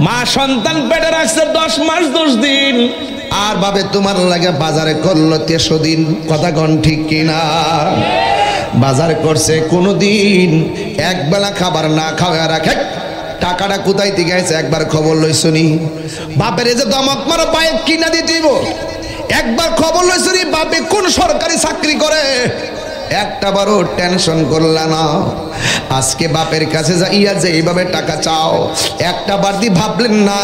মা সন্তান পেটে রাখছে 10 মাস 10 দিন, আর ভাবে তোমার লাগে বাজারে করলো 13 দিন। কথা কোন ঠিক কিনা? বাজার করছে কোনদিন একবেলা খাবার না খাওয়া রাখে। টাকাটা কোথায় থেকে গেছে একবার খবর লইছনি? বাপের যে দমক মারো পায়ে কিনা দিতেইব, একবার খবর লইছনি বাপে কোন সরকারি চাকরি করে? একটা বারও টেনশন করলা না। আজকে বাপের কাছে যাইয়া যে এইভাবে টাকা চাও, একটা বার দি ভাবলেন না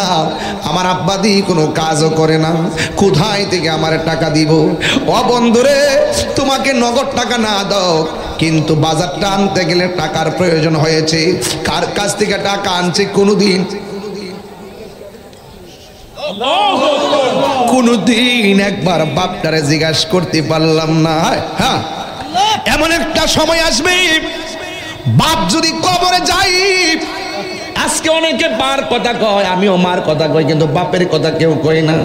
আমার আব্বা দি কোনো কাজও করে না, কোথায় থেকে আমার টাকা দিব? ও বন্ধুরে, তোমাকে নগদ টাকা না দাও, কিন্তু বাজারটা আনতে গেলে টাকার প্রয়োজন হয়েছে। কার কাছ থেকে টাকা আনছে কোনোদিন একবার বাপটারে জিজ্ঞাসা করতে পারলাম না। হ্যাঁ, এমন একটা সময় আসবে বাপ যদি কবরে যাই, আজকে অনেকে বার কথা কয়, আমিও মার কথা কই, কিন্তু বাপের কথা কেউ কয় না।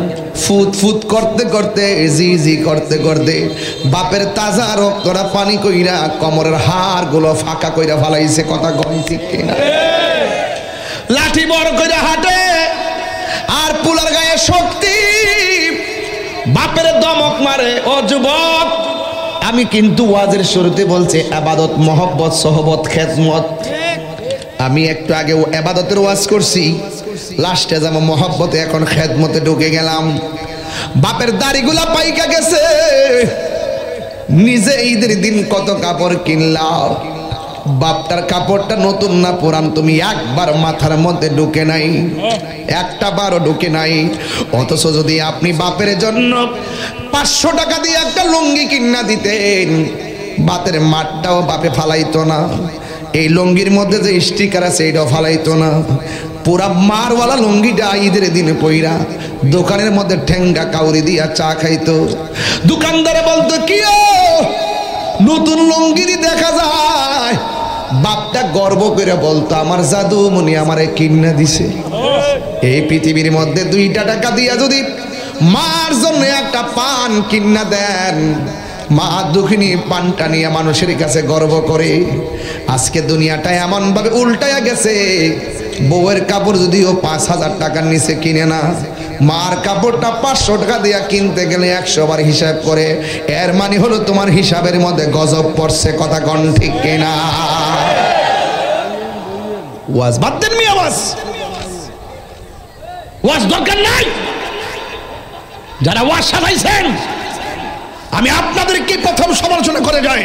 ফুত ফুত করতে করতে জি জি করতে করতে বাপের তাজা রক্তরা পানি কইরা কোমরের হাড় গুলো ফাঁকা কইরা ফালাইছে। কথা কই ঠিক কিনা? লাঠি বড় কইরা হাঁটে আর পুলার গায়ে শক্তি, বাপের দমক মারে। ও যুবক, আমি কিন্তু ওয়াজের শুরুতে বলছি ইবাদত, মহব্বত, সহবত, খেদমত। আমি একটু আগে ইবাদতের ওয়াজ করছি, লাস্টে যাব মহব্বতে, এখন খেদমতে ঢুকে গেলাম। বাপের দাড়িগুলা পাইকা গেছে, নিজে ঈদের দিন কত কাপড় কিনলাও, বাপটার কাপড়টা নতুন না পুরান তুমি একবার মাথার মধ্যে ঢুকে নাই, একটা বারও ঢুকে নাই। অথচ যদি আপনি বাপের জন্য 500 টাকা দিয়ে একটা লুঙ্গি কিনা দিতেন, বাতের মাঠটাও বাপে ফালাইতো না, এই লুঙ্গির মধ্যে যে স্টিকার আছে এটাও ফালাইতো না। পুরা মারওয়ালা লুঙ্গিটা ঈদের দিনে পইরা দোকানের মধ্যে ঠেঙ্গা কাউরি দিয়া চা খাইতো। দোকানদারে বলতো কি নতুন লুঙ্গি দেখা যায়, বাপটা গর্ব করে বলতো আমার জাদু মনি আমারে কিনা দিছে। এই পৃথিবীর মধ্যে 2 টাকা দিয়া যদি মার জন্য একটা পান কিনা দেন, মা দুঃখিনী পানটা নিয়ে মানুষের কাছে গর্ব করে। আজকে দুনিয়াটা এমন ভাবে উল্টায়া গেছে, বউয়ের কাপড় যদিও 5000 টাকার নিচে কিনে না, মার কাপড়টা 500 টাকা দিয়া কিনতে গেলে 100 বার হিসাব করে। এর মানে হলো তোমার হিসাবের মধ্যে গজব পড়ছে। কথা কোন ঠিক কিনা? ওয়াজ বাদ দেন মি, আওয়াজ ওয়াজ দরকার নাই। যারা ওয়াজ সাজাইছেন আমি আপনাদেরকে প্রথম সমালোচনা করে যাই।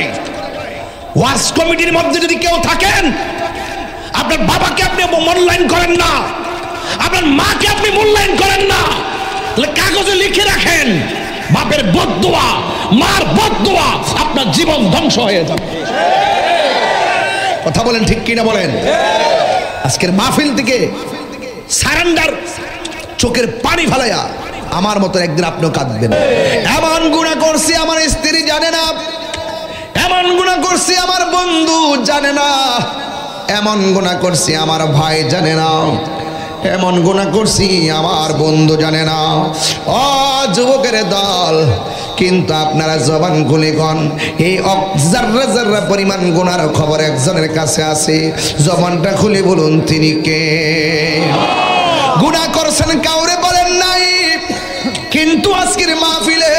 ওয়াজ কমিটির মধ্যে যদি কেউ থাকেন, আপনার বাবাকে আপনি মূল্যায়ন করেন না, আপনার মাকে আপনি মূল্যায়ন করেন না, তাহলে কাগজে লিখে রাখেন বাপের বদদুয়া, মার বদদুয়া, আপনার জীবন ধ্বংস হয়ে যাবে। কথা বলেন ঠিক কিনা বলেন? আজকের মাহফিল থেকে সারেন্ডার, চোখের পানি ফেলাইয়া আমার মতো একদিন আপনিও কাঁদবেন। এমন গুনাহ করছি আমার স্ত্রী জানে না, এমন গুনাহ করছি আমার বন্ধু জানে না, এমন গুনাহ করছি আমার ভাই জানে না, এমন গুনাহ করছি আমার বন্ধু জানে না। ও যুবকের দল, কিন্তু আপনারা জবান খুলে কোন এই জাররা জাররা পরিমাণ গুনার খবর একজনের কাছে আছে, জবানটা খুলে বলুন তিনি কে? গুনাহ করছেন কাউরে বলেন নাই, কিন্তু আজকের মাহফিলে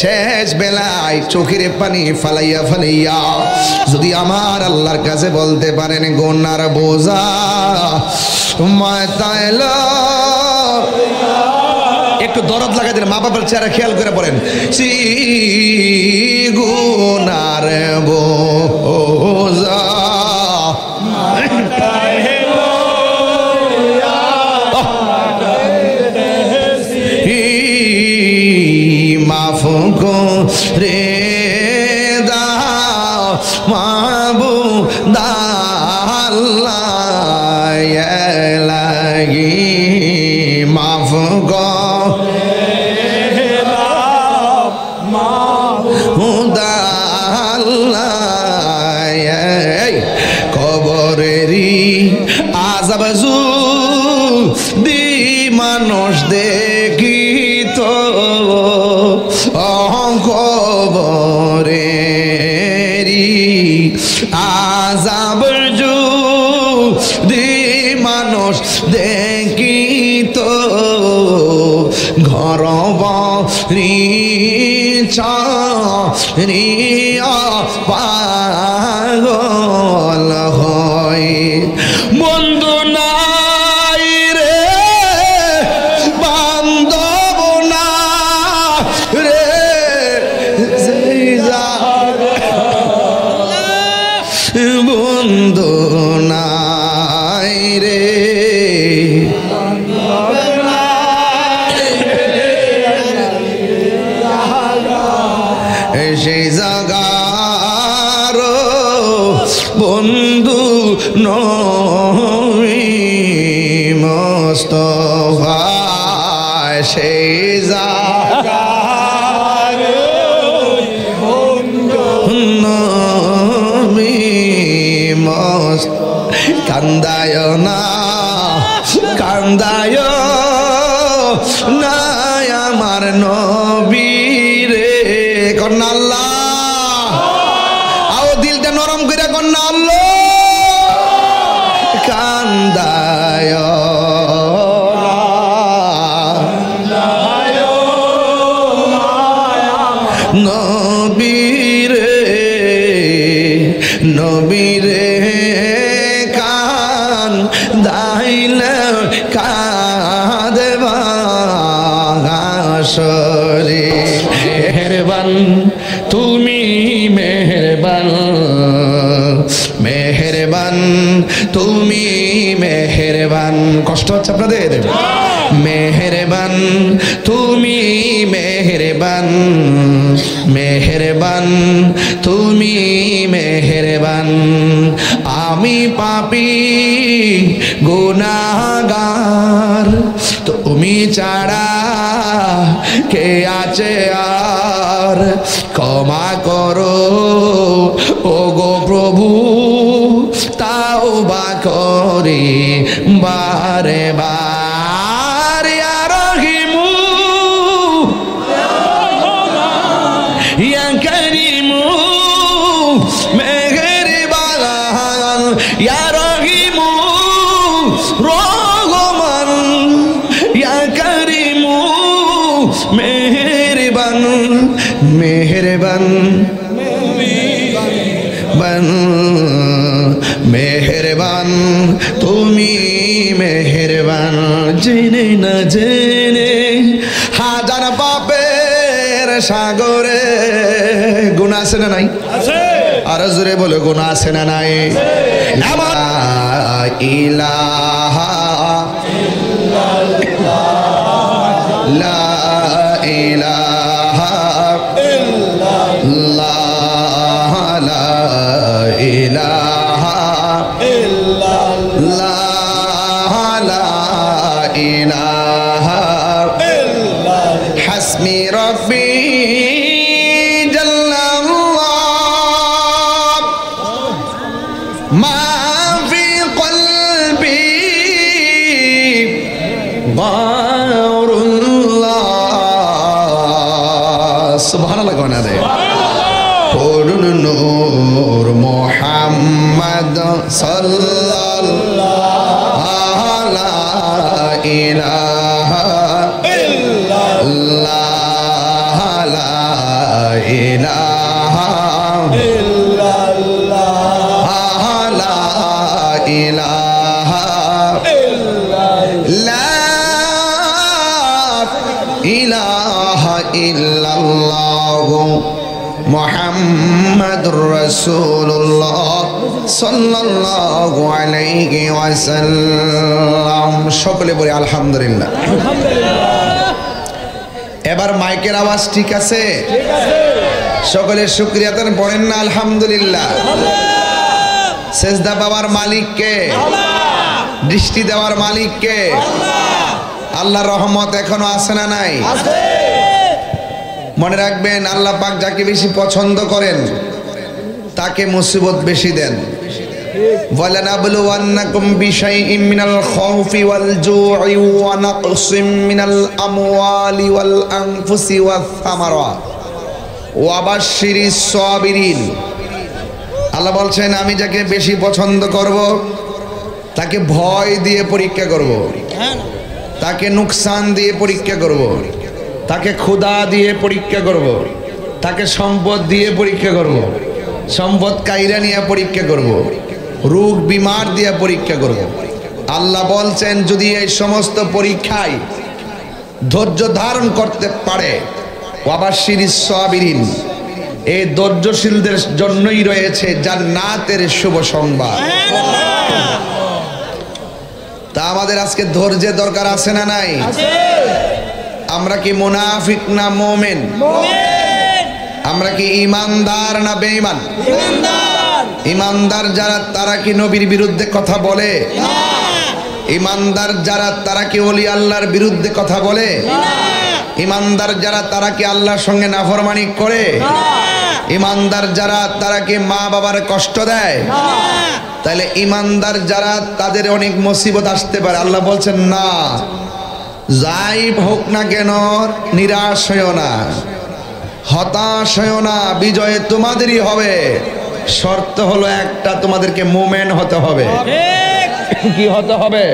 শেষ বেলায় চোখের পানি ফালাইয়া ফালাইয়া যদি আমার আল্লাহর কাছে বলতে পারেন গুনার বোঝা মাথায় একটু দরদ লাগাই দেন, মা বাবার চেহারা খেয়াল করে পড়েন, গুনার বোঝা মাফ করে দাও মাবুদ আল্লাহ লাগি, মাফ করে দাও মাবুদ আল্লাহ। কবরেরই আযাব যদি মানুষ দেখি তো কবরেরই আযাব যদি মানুষ কি তো ঘর বাড়ি ছাড়িয়া পাগল হয় বন্ধু নাই রে বান্ধব না রে বন্ধু নাই রে সেই জাগার বন্ধু নবী মুস্তাফা সেই জাগার বন্ধু নবী কান্দায় না কান্দায় না আমার নবী রে কন্যা আল্লাহ আও দিলটা নরম করে কন্যা আল্লাহ কান্দায় নবী রে নবী রে কান দাইলে কাঁদবা গাছরে মেহেরবান তুমি মেহেরবান মেহেরবান তুমি মেহেরবান কষ্ট হচ্ছে আপনাদের মেহেরবান তুমি মেহেরবান মেহেরবান তুমি মেহেরবান আমি পাপী গুনাহগার তুমি ছাড়া কে আছে আর ক্ষমা করো ও গো প্রভু তাওবা করি বারে বার ইয়া রহিমু ইয়া করিমু মেহেরবান ইয়া রহিমু রহমান ইয়া করিমু মেহেরবান মেহেরবান মেহেরবান তুমি মেহেরবান জেনে না জেনে হাজার পাপের সাগরে গুনাহ আছে না নাই আর জোরে বলে গুনাহ আছে না নাই লা ইলাহা লা ইলাহা ইল্লাল্লাহ লা ইলাহা ইল্লাল্লাহ লা ইলাহা ইল্লাল্লাহ হাসবি রব্বি জাল্লাল্লাহ মা ফি কলবি সুবহানাল্লাহ কোনা দে পড়ুন নূর মুহাম্মদ সাল্লাল্লাহু লা ইলাহা ইল্লাল্লাহ লা ইলাহা ইল্লাল্লাহ লা ইলাহা ইলাহা ইল্লাল্লাহ মুহাম্মাদুর রাসূলুল্লাহ সাল্লাল্লাহু আলাইহি ওয়াসাল্লাম সকলে বলি আলহামদুলিল্লাহ এবার মাইকের আওয়াজ ঠিক আছে সকলে শুকরিয়া দেন পড়েন না আলহামদুলিল্লাহ সেজদা পাওয়ার মালিক কে দৃষ্টি দেওয়ার মালিক কে আল্লাহর রহমত এখনো আছে না নাই আছে মনে রাখবেন আল্লাহ পাক যাকে বেশি পছন্দ করেন তাকে মুসিবত বেশি দেন ওয়ালানাবলুওয়ান্নাকুম বিশাইইম মিনাল খাউফি ওয়াল জু'i ওয়া নাকসিম মিনাল আমওয়ালি ওয়াল আনফুসি ওয়াস সামারাত ওয়া বাশশিরিস সাবিরিন আল্লাহ বলছেন আমি যাকে বেশি পছন্দ করব তাকে ভয় দিয়ে পরীক্ষা করব, তাকে নুকসান দিয়ে পরীক্ষা করব, তাকে ক্ষুধা দিয়ে পরীক্ষা করব, তাকে সম্পদ দিয়ে পরীক্ষা করব, সম্পদ কাইরা নিয়ে পরীক্ষা করব, রোগ বিমার দিয়ে পরীক্ষা করব। আল্লাহ বলছেন যদি এই সমস্ত পরীক্ষায় ধৈর্য ধারণ করতে পারে, ওয়াবাশশিরিস সাবিরিন, এই ধৈর্যশীলদের জন্যই রয়েছে জান্নাতের শুভ সংবাদ। তা আমাদের আজকে ধৈর্যের দরকার আছে না নাই? আমরা কি মুনাফিক না মুমিন? আমরা কি ইমানদার না বেঈমান? ইমানদার যারা তারা কি নবীর বিরুদ্ধে কথা বলে? ইমানদার যারা তারা কি ওলি আল্লাহর বিরুদ্ধে কথা বলে? ইমানদার যারা তারা কি আল্লাহর সঙ্গে নাফরমানি করে? ইমানদার যারা তারা কি মা বাবার কষ্ট দেয়? তাহলে ইমানদার যারা তাদের অনেক মুসিবত আসতে পারে। আল্লাহ বলছেন না, যাই হোক না কেন নিরাশ হইও না, হতাশ হইও না, বিজয় তোমাদেরই হবে। শর্ত হলো একটা, তোমাদেরকে মুমিন হতে হবে। কি হতে হবে?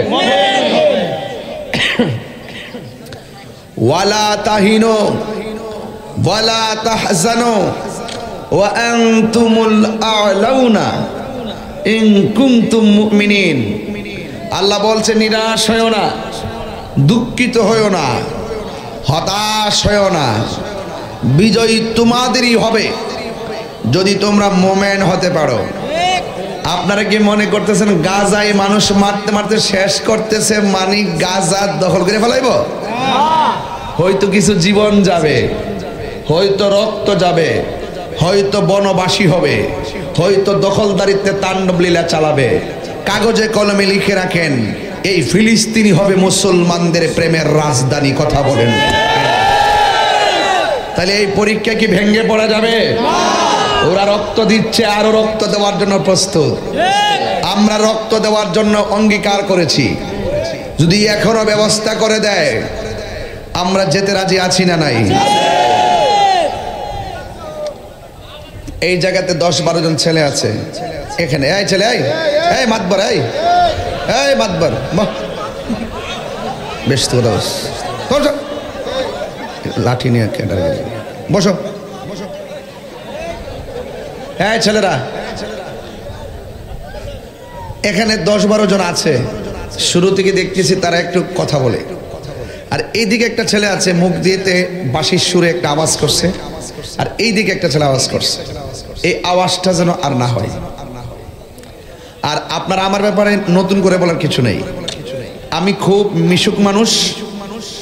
ওয়ালা তাহিনু ওয়ালা তাহজানু ওয়া আনতুমুল আ'লাউনা ইন কুনতুম মুমিনিন। আল্লাহ বলছে নিরাশ হইও না, দুঃখিত হইও না, হতাশ হইও না, বিজয়ী তোমাদেরই হবে যদি তোমরা মুমিন হতে পারো। আপনারা কি মনে করতেছেন গাজায় মানুষ মারতে মারতে শেষ করতেছে মানে গাজা দখল করে ফেলাইব? হয়তো কিছু জীবন যাবে, হয়তো রক্ত যাবে, হয়তো বনবাসী হবে, হয়তো দখলদারিত্বে তাণ্ডব লীলা চালাবে। কাগজে কলমে লিখে রাখেন, এই ফিলিস্তিনি হবে মুসলমানদের প্রেমের রাজধানী। কথা বলেন। তাহলে এই পরীক্ষা কি ভেঙে পড়া যাবে? ওরা রক্ত দিচ্ছে, আরো রক্ত দেওয়ার জন্য প্রস্তুত। আমরা রক্ত দেওয়ার জন্য অঙ্গীকার করেছি, যদি এখনো ব্যবস্থা করে দেয় আমরা যেতে রাজি আছি না নাই? এই জায়গাতে 10-12 জন ছেলে আছে এখানে। এই ছেলে, এই মাতবর, এই মাতবর, বেশ তো লাঠি নিয়ে বসো। হ্যাঁ ছেলেরা, এখানে 10-12 জন আছে। শুরু থেকে দেখতেছি তারা একটু কথা বলে, আর এইদিকে একটা ছেলে আছে মুখ দিয়েতে বাঁশির সুরে একটা আওয়াজ করছে, আর এইদিকে একটা ছেলে আওয়াজ করছে। এই আওয়াজটা যেন আর না হয়। আর আপনারা আমার ব্যাপারে নতুন করে বলার কিছু নেই। আমি খুব মিশুক মানুষ,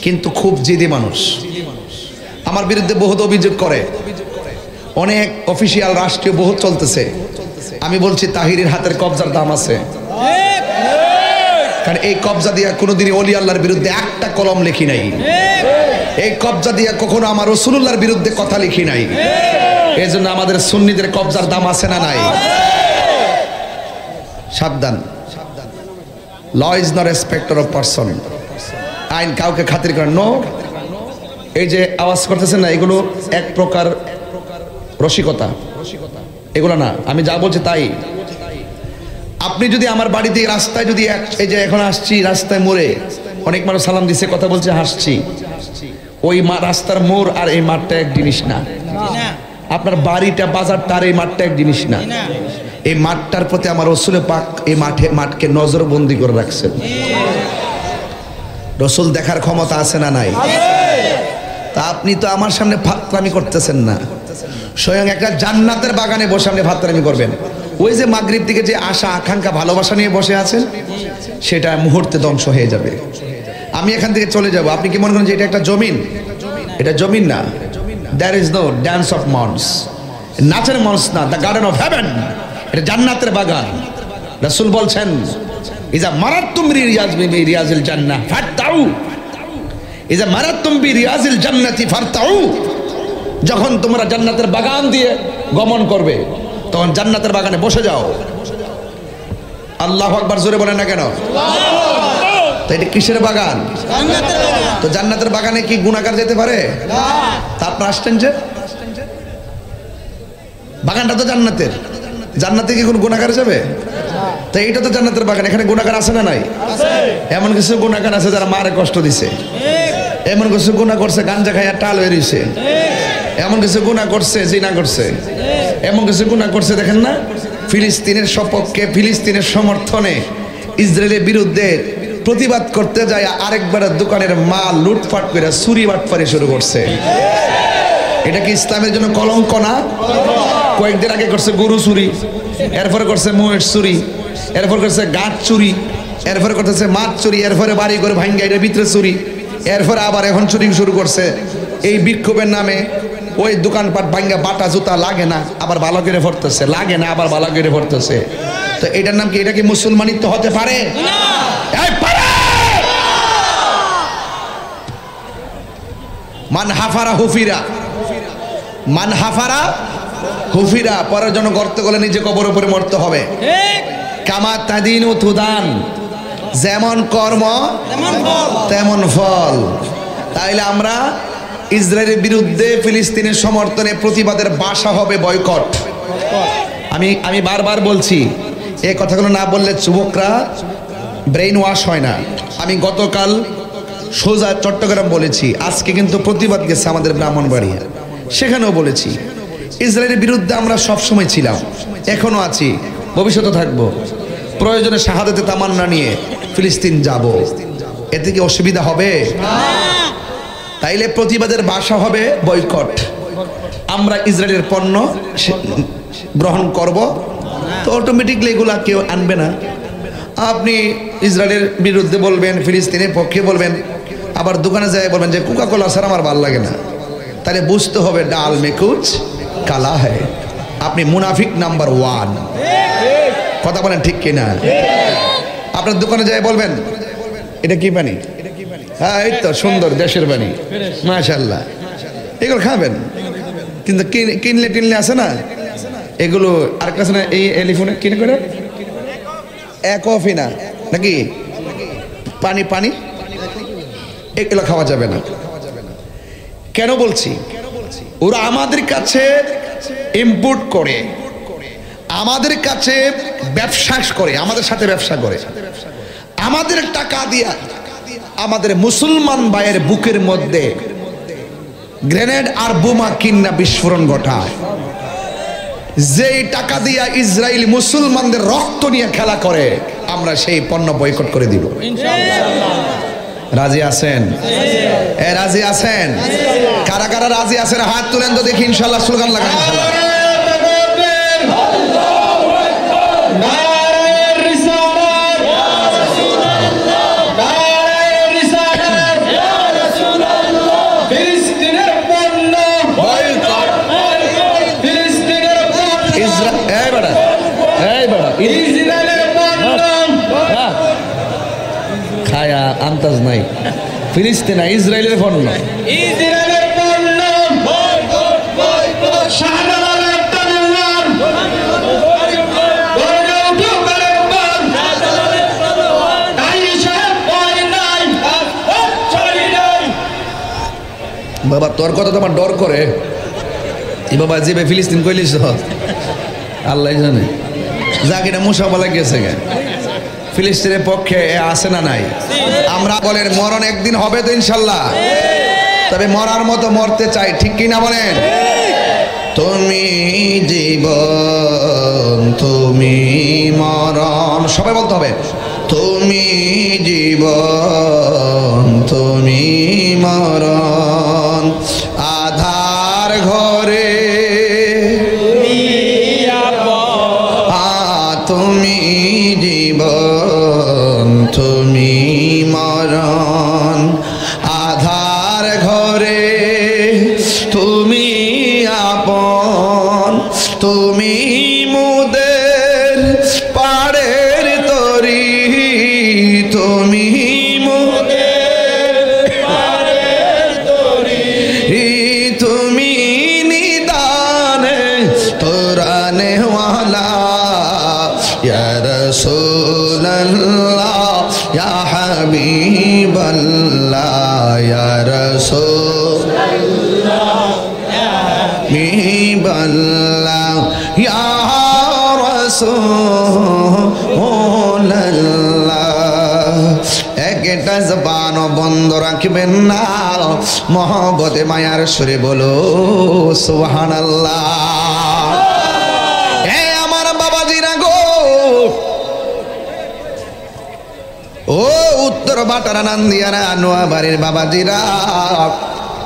কিন্তু খুব জিদি মানুষ। আমার বিরুদ্ধে বহুত অভিযোগ করে, অনেক অফিসিয়াল রাষ্ট্রীয় বহুত চলতেছে। আমি বলছি তাহিরের হাতের কবজার দাম আছে, কারণ এই কবজা দিয়া কোনোদিনই ওলি আল্লাহর বিরুদ্ধে একটা কলম লিখি নাই। এই কবজা দিয়া কখনো আমার রাসূলুল্লাহর বিরুদ্ধে কথা লিখি নাই। এই জন্য আমাদের সুন্নিদের কবজার দাম আছে না নাই? সাবধান, law is not respecter of person. আইন কাউকে খাতির করে নো। এই যে আওয়াজ করতেছেন না, এগুলো এক প্রকার রসিকতা, এগুলো না। আমি যা বলছি তাই। আপনি যদি আমার বাড়িতে রাস্তায় যদি এই যে এখন আসছি রাস্তায় মোড়ে অনেক মানুষ সালাম দিছে, কথা বলছে, হাসছি, ওই রাস্তার মোড় আর এই মাঠটা এক জিনিস না। আপনার বাড়িটা, বাজারটা আর এই মাঠটা এক জিনিস না। এই মাঠটার প্রতি আমার রাসূল পাক এই মাঠকে নজরবন্দি করে রাখছেন। রাসূল দেখার ক্ষমতা আছে না নাই? তা আপনি তো আমার সামনে ফাতরামি করতেছেন না, স্বয়ং একটা জান্নাতের বাগানে বসে আপনি ফাতরামি করবেন। ওই যে মাগরিব দিকে যে আশা আকাঙ্ক্ষা ভালোবাসা নিয়ে বসে আছেন, সেটা মুহূর্তে ধ্বংস হয়ে যাবে। আমি এখান থেকে চলে যাব। আপনি কি মনে করেন যে এটা একটা জমিন? এটা জমিন না। There is no dance of mons, নাচের মঞ্চ না, দ্য গার্ডেন অফ হেভেন। এটা জান্নাতের বাগান। রাসূল বলছেন, ইজা মারাতুম রিয়াজিল জান্নাহ ফারতাউ, ইজা মারাতুম বিরিয়াজিল জান্নাতি ফারতাউ। যখন তোমরা জান্নাতের বাগান দিয়ে গমন করবে, তখন জান্নাতের বাগানে বসে যাও। আল্লাহু আকবার জোরে বলেন না কেন? তো এটা কিসের বাগান? তো জান্নাতের বাগানে কি গুনাহগার যেতে পারে? তা আপনি আসছেন যে বাগানটা তো জান্নাতের, জান্নাতে কি কোন গুনাহগার যাবে? তো এইটা তো জান্নাতের বাগান। এখানে গুনাহগার আছে না নাই? এমন কিছু গুনাহগার আছে যারা মারে কষ্ট দিছে, এমন কিছু গুনাহ করছে গাঞ্জা খাইয়া টাল হয়ে রইছে, এমন কিছু গুনাহ করছে জিনা করছে, এমন কিছু গুনাহ করছে দেখেন না, ফিলিস্তিনের সপক্ষে ফিলিস্তিনের সমর্থনে ইসরায়েলের বিরুদ্ধে প্রতিবাদ করতে যায় আরেকবার দোকানের মাল লুটপাট করে চুরি বাটপারি শুরু করছে। এটা কি ইসলামের জন্য কলঙ্ক না? কয়েকদিন আগে করছে গরু চুরি, এরপরে করছে মহিষ চুরি, এরপর করছে গাছ চুরি, এরপরে করতেছে মাছ চুরি, এরপরে বাড়ি করে ভাঙ্গা এর ভিতরে চুরি, এরপরে আবার এখন চুরি শুরু করছে। এই বিক্ষোভের নামে ওই দোকানপাট ভাঙ্গা বাটা জুতা লাগে না আবার ভালো করে পড়তেছে, লাগে না আবার ভালো করে পড়তেছে। তো এটার নাম কি? এটা কি মুসলমানিত্ব হতে পারে? মান হাফারা হুফিরা, মান হাফারা হুফিরা, পরের জন্য গর্ত গলে নিজে কবর উপরে মরতে হবে। কামা তাদিন ও তুদান, যেমন কর্ম তেমন ফল। তাইলে আমরা ইসরায়েলের বিরুদ্ধে ফিলিস্তিনের সমর্থনে প্রতিবাদের ভাষা হবে বয়কট। আমি বারবার বলছি, এই কথাগুলো না বললে যুবকরা ব্রেইন ওয়াশ হয় না। আমি গতকাল সোজা চট্টগ্রাম বলেছি, আজকে কিন্তু প্রতিবাদ গেছে আমাদের ব্রাহ্মণবাড়িয়া, সেখানেও বলেছি ইসরায়েলের বিরুদ্ধে আমরা সবসময় ছিলাম, এখনো আছি, ভবিষ্যতে থাকবো। প্রয়োজনে শাহাদাতে তামান্না নিয়ে ফিলিস্তিন যাব, এতে কি অসুবিধা হবে? তাইলে প্রতিবাদের ভাষা হবে বয়কট। আমরা ইসরায়েলের পণ্য গ্রহণ করব, তো অটোমেটিকলি এগুলা কেউ আনবে না। আপনি ইসরায়েলের বিরুদ্ধে বলবেন, ফিলিস্তিনের পক্ষে বলবেন, আবার দোকানে যায় বলবেন যে কোকা কোলা স্যার আমার ভালো লাগে না, তাহলে বুঝতে হবে ডাল মে কুছ কালা হ্যায়। আপনি মুনাফিক নাম্বার 1। কথা বলেন ঠিক কিনা? আপনার দোকানে যায় বলবেন এটা কি পানি? হ্যাঁ এই তো সুন্দর দেশের পানি, মাশাআল্লাহ, এগুলো খাবেন। কিন্তু কিনলে টিনলে আছে না এগুলো, আর কাছে না এই এলিফোনে কিনে করে একফিনা নাকি পানি পানি, এগুলো খাওয়া যাবে না। কেন বলছি? ওরা আমাদের কাছে ইম্পোর্ট করে, আমাদের কাছে ব্যবসা করে, আমাদের সাথে ব্যবসা করে, আমাদের টাকা দিয়া আমাদের মুসলমান ভাইয়ের বুকের মধ্যে গ্রেনেড আর বোমা কিন্না বিস্ফোরণ ঘটায়। যেই টাকা দিয়া ইসরায়েল মুসলমানদের রক্ত নিয়ে খেলা করে, আমরা সেই পণ্য বয়কট করে দিব ইনশাআল্লাহ। রাজি আছেন? রাজি আছেন? কারা কারা রাজি আছেন হাত তুলেন তো দেখি, ইনশাআল্লাহ স্লোগান লাগান ইনশাআল্লাহ। খায়া আন্তাজ নাই, ফিলিস্তিন না ইসরায়েলের পণ্য, ইসরায়েলের পণ্য বাবা তোর কথা তোমার ডর করে, এ বাবা যে ফিলিস্তিন কইলিস আল্লাহ জানে, যা কিনা মুসাফা গেছে গে ফিলিস্তিনের পক্ষে আছে না নাই? আমরা বলেন মরণ একদিন হবে তো ইনশাল্লাহ, তবে মরার মতো মরতে চাই, ঠিক কিনা বলেন? তুমি জীবন তুমি মরণ, সবাই বলতে হবে তুমি জীবন তুমি মরণ, আধার ঘরে তুমি জীবন তুমি মরণ, আধার ঘরে তুমি আপন, তুমি মুদের পাড়ের তরি, তুমি মুদের পাড়ের তরি, তুমি নিদানে তোরানে ওয়ালা ইয়া রাসূলুল্লাহ ইয়া হাবিবাল্লাহ ইয়া রাসূলুল্লাহ ইয়া হাবিবাল্লাহ ইয়া রাসূলুল্লাহ একটা জবান বন্ধ রাখবেন না, মহব্বতে মায়ার সুরে বলো সুবহানাল্লাহ। হে আমার বাবাজিরা গো, ও উত্তর বাটারা নান্দিয়ারা নোয়াবাড়ির বাবাজিরা,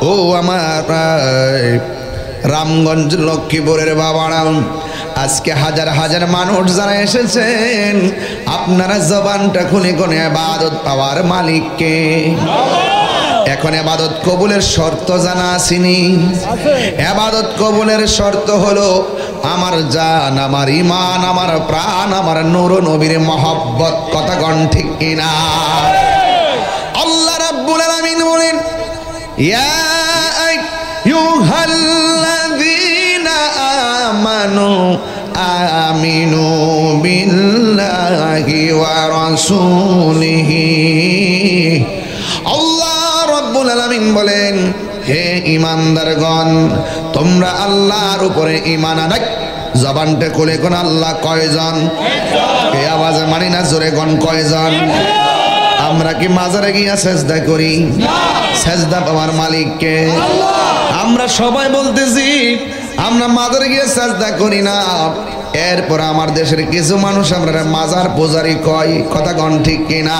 ও আমার রামগঞ্জ লক্ষ্মীপুরের বাবারা, আজকে হাজার হাজার মানুষ যারা এসেছেন, আপনারা জবানটা খুলে কোনে ইবাদত পাওয়ার মালিককে। এখন ইবাদত কবুলের শর্ত জানা আসেনি? ইবাদত কবুলের শর্ত হলো আমার জান, আমার ঈমান, আমার প্রাণ, আমার নূর নবীর মহব্বত। কথা কোন ঠিক কিনা? আল্লাহ রাব্বুল আলামিন বলেন, ইয়া আইয়ুহাল্লাযীনা আমানু আমিনু বিল্লাহি ওয়া রাসূলিহি। আল্লাহ রাব্বুল আলামিন বলেন, হে ঈমানদারগণ, তোমরা আল্লাহর উপরে ঈমান আনো। জবানটা খুলে কোন আল্লাহ কয়জন? এই আওয়াজে মানি না, জোরে কোন কয়জন? আমরা কি মাজারে গিয়া সেজদা করি? সেজদা পাওয়ার মালিককে। আমরা সবাই বলতেছি আমরা মাজারে গিয়ে সেজদা করি না, এরপর আমার দেশের কিছু মানুষ আমরা মাজার পূজারি কয়। কথা কোন ঠিক কিনা?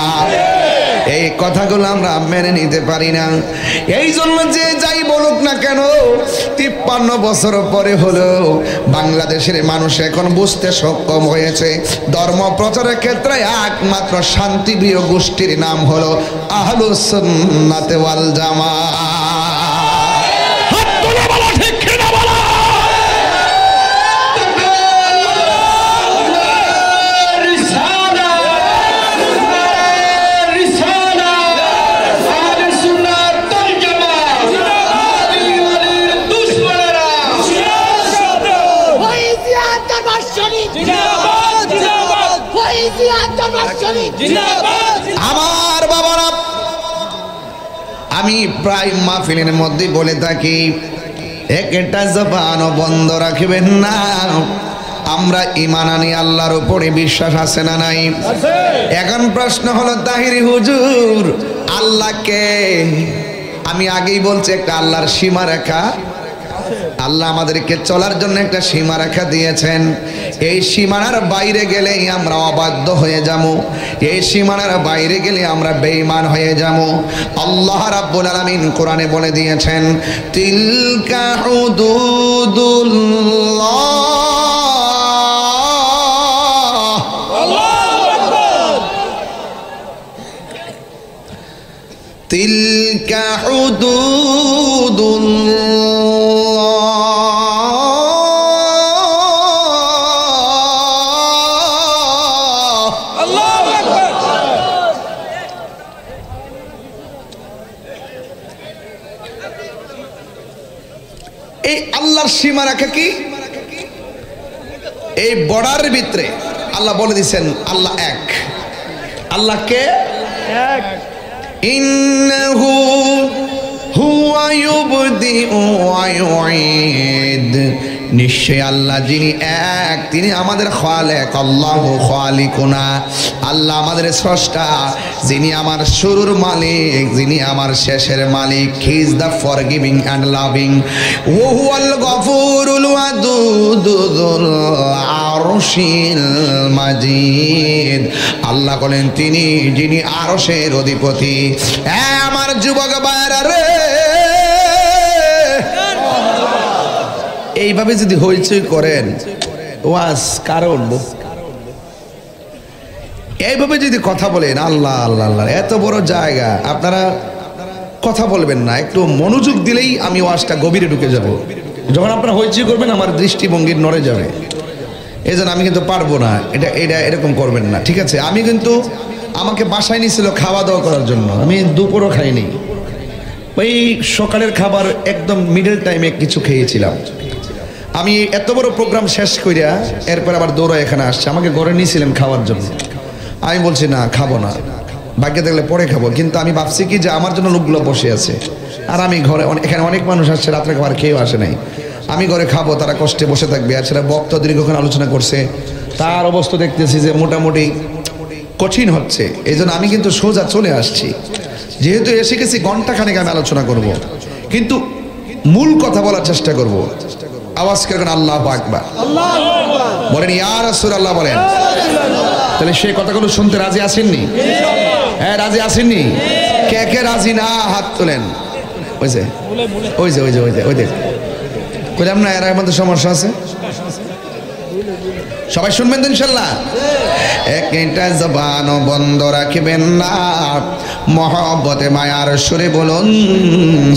এই কথাগুলো আমরা মেনে নিতে পারি না। এই জন্য যে যাই বলুক না কেন, 53 বছর পরে হলো বাংলাদেশের মানুষ এখন বুঝতে সক্ষম হয়েছে, ধর্ম প্রচারের ক্ষেত্রে একমাত্র শান্তিপ্রিয় গোষ্ঠীর নাম হলো আহলুস সুন্নাত ওয়াল জামাআহ। আমার বাবারা, আমি প্রায় মাহফিলের মধ্যে বলে থাকি, একটা জবান বন্ধ রাখবেন না। আমরা ঈমান আনি, আল্লাহর উপরে বিশ্বাস আছে না নাই? এখন প্রশ্ন হলো, তাহিরি হুজুর আল্লাহকে, আমি আগেই বলছি একটা আল্লাহর সীমারেখা, আল্লাহ আমাদেরকে চলার জন্য একটা সীমারেখা দিয়েছেন। এই সীমানার বাইরে গেলেই আমরা অবাধ্য হয়ে যাবো, এই সীমানার বাইরে গেলে আমরা বেঈমান হয়ে যাবো। আল্লাহ রাব্বুল আলামিন কোরআনে বলে দিয়েছেন, তিলকা হুদুদুল্লাহ, আল্লাহু আকবার, তিলকা হুদুদুল্লাহ। এই আল্লাহর সীমারেখা কি? এই বর্ডারের ভিতরে আল্লাহ বলে দিয়েছেন আল্লাহ এক। আল্লাহকে এক। ইন্নাহু হুয়া ইউবদিউ ওয়া ইউঈদ, নিশ্চয় আল্লাহ যিনি এক, তিনি আমাদের খালেক। আল্লাহু খালিকুনা, আল্লাহ আমাদের স্রষ্টা, যিনি আমার শুরুর মালিক, যিনি আমার শেষের মালিক। He is the forgiving and loving, ওয়া হুয়াল গফুরুল ওয়াদুদুল আরশিল মাজিদ। আল্লাহ বলেন তিনি যিনি আরশের অধিপতি। আমার যুবক ভাইরা রে, এইভাবে যদি হইচই করেন, ওয়াজ কারো উঠবো? এইভাবে যদি কথা বলেন আল্লাহ আল্লাহ আল্লাহ, এত বড় জায়গা, আপনারা কথা বলবেন না, একটু মনোযোগ দিলেই আমি ওয়াজটা গভীরে ঢুকে যাব। যখন আপনারা হইচই করবেন আমার দৃষ্টিভঙ্গি নড়ে যাবে, এই জন্য আমি কিন্তু পারবো না। এটা এটা এরকম করবেন না, ঠিক আছে? আমি কিন্তু, আমাকে বাসায় নিয়েছিল খাওয়া দাওয়া করার জন্য, আমি দুপুরও খাইনি, ওই সকালের খাবার একদম মিডল টাইমে কিছু খেয়েছিলাম। আমি এত বড় প্রোগ্রাম শেষ করিয়া এরপর আবার দৌড়া এখানে আসছে, আমাকে ঘরে নিয়েছিলেন খাওয়ার জন্য। আমি বলছি না, খাবো না, ভাগ্যে দেখলে পরে খাবো। কিন্তু আমি ভাবছি কি যে আমার জন্য লোকগুলো বসে আছে, আর আমি ঘরে, এখানে অনেক মানুষ আসছে, রাত্রে খাবার খেয়েও আসে নাই, আমি ঘরে খাবো, তারা কষ্টে বসে থাকবে। আর সেটা বক্তা দীর্ঘক্ষণ আলোচনা করছে, তার অবস্থা দেখতেছি যে মোটামুটি কঠিন হচ্ছে, এই জন্য আমি কিন্তু সোজা চলে আসছি। যেহেতু এসে গেছি ঘন্টা খানেক আমি আলোচনা করব, কিন্তু মূল কথা বলার চেষ্টা করব। আওয়াজ করবেন আল্লাহু আকবার, বলেন ইয়া রাসূলুল্লাহ বলেন। তাহলে সেই কথাগুলো শুনতে রাজি আছেননি? হ্যাঁ রাজি আছেননি? কে কে রাজি না হাত তোলেন। ওই যে ওই যে ওই যে ওই যে ওই যে কইলাম না, এর মধ্যে সমস্যা আছে। সবাই শুনবেন তো ইনশাআল্লাহ? একটা জবান বন্ধ রাখবেন না, মহব্বতে মায়ার সুরে বলুন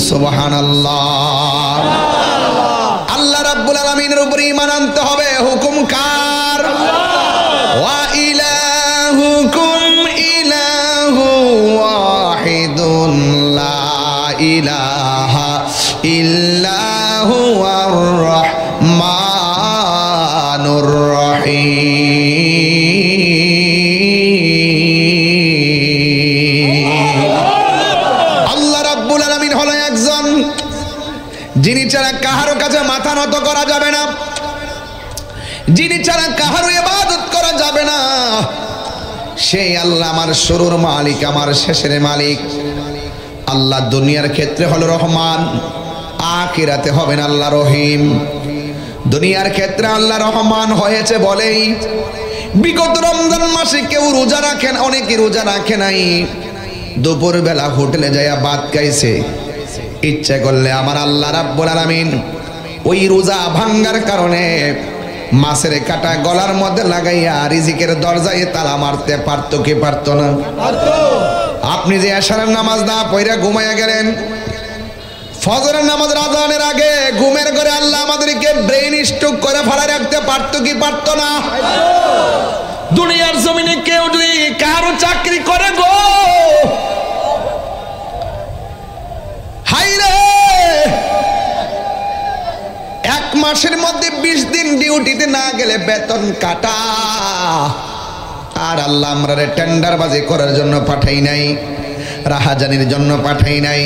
সুবহানাল্লাহ। আল্লাহ রাব্বুল আলামিনের উপর ঈমান আনতে হবে। হুকুম কার? ওয়া ইলাহুকুম ইলাহু ওয়াহিদুন লা ইলাহা ইল্লাহু আর রাহমানুর রহিম। আল্লাহ রাব্বুল আলামিন হলো একজন, যিনি ছাড়া কাহারো কাছে মাথা নত করা যাবে না, যিনি ছাড়া কাহারো ইবাদত করা যাবে না। সেই আল্লাহ আমার শুরুর মালিক, আমার শেষের মালিক। আল্লাহ দুনিয়ার ক্ষেত্রে হলো রহমান, আখিরাতে হবেন আল্লাহ রহিম। দুনিয়ার ক্ষেত্রে আল্লাহ রহমান হয়েছে বলেই বিগত রমজান মাসে কেউ রোজা রাখেন, অনেকে রোজা রাখে নাই, দুপুর বেলা হোটেলে যাইয়া ভাত খাইছে। ইচ্ছা করলে আমার আল্লাহ রাব্বুল আলামিন ওই রোজা ভাঙ্গার কারণে মাছের কাটা গলার মধ্যে লাগাইয়া রিজিকের দরজায় তালা মারতে পারতো কি পারতো না? আপনি যে এশারের নামাজ না পড়ে ঘুমাইয়া গেলেন, ফজরের নামাজ আযানের আগে ঘুমের ঘরে আল্লাহ আমাদেরকে ব্রেইন স্ট্রোক করে ফাড়া রাখতে পারতো কি পারতো না? দুনিয়ার জমিনে কেউ যদি কারো চাকরি করে গো, হাইরে এক মাসের মধ্যে 20 দিন ডিউটিতে না গেলে বেতন কাটা। আর আল্লাহ আমরারে টেন্ডারবাজি করার জন্য পাঠাই নাই, রাহাজানির জন্য পাঠাই নাই।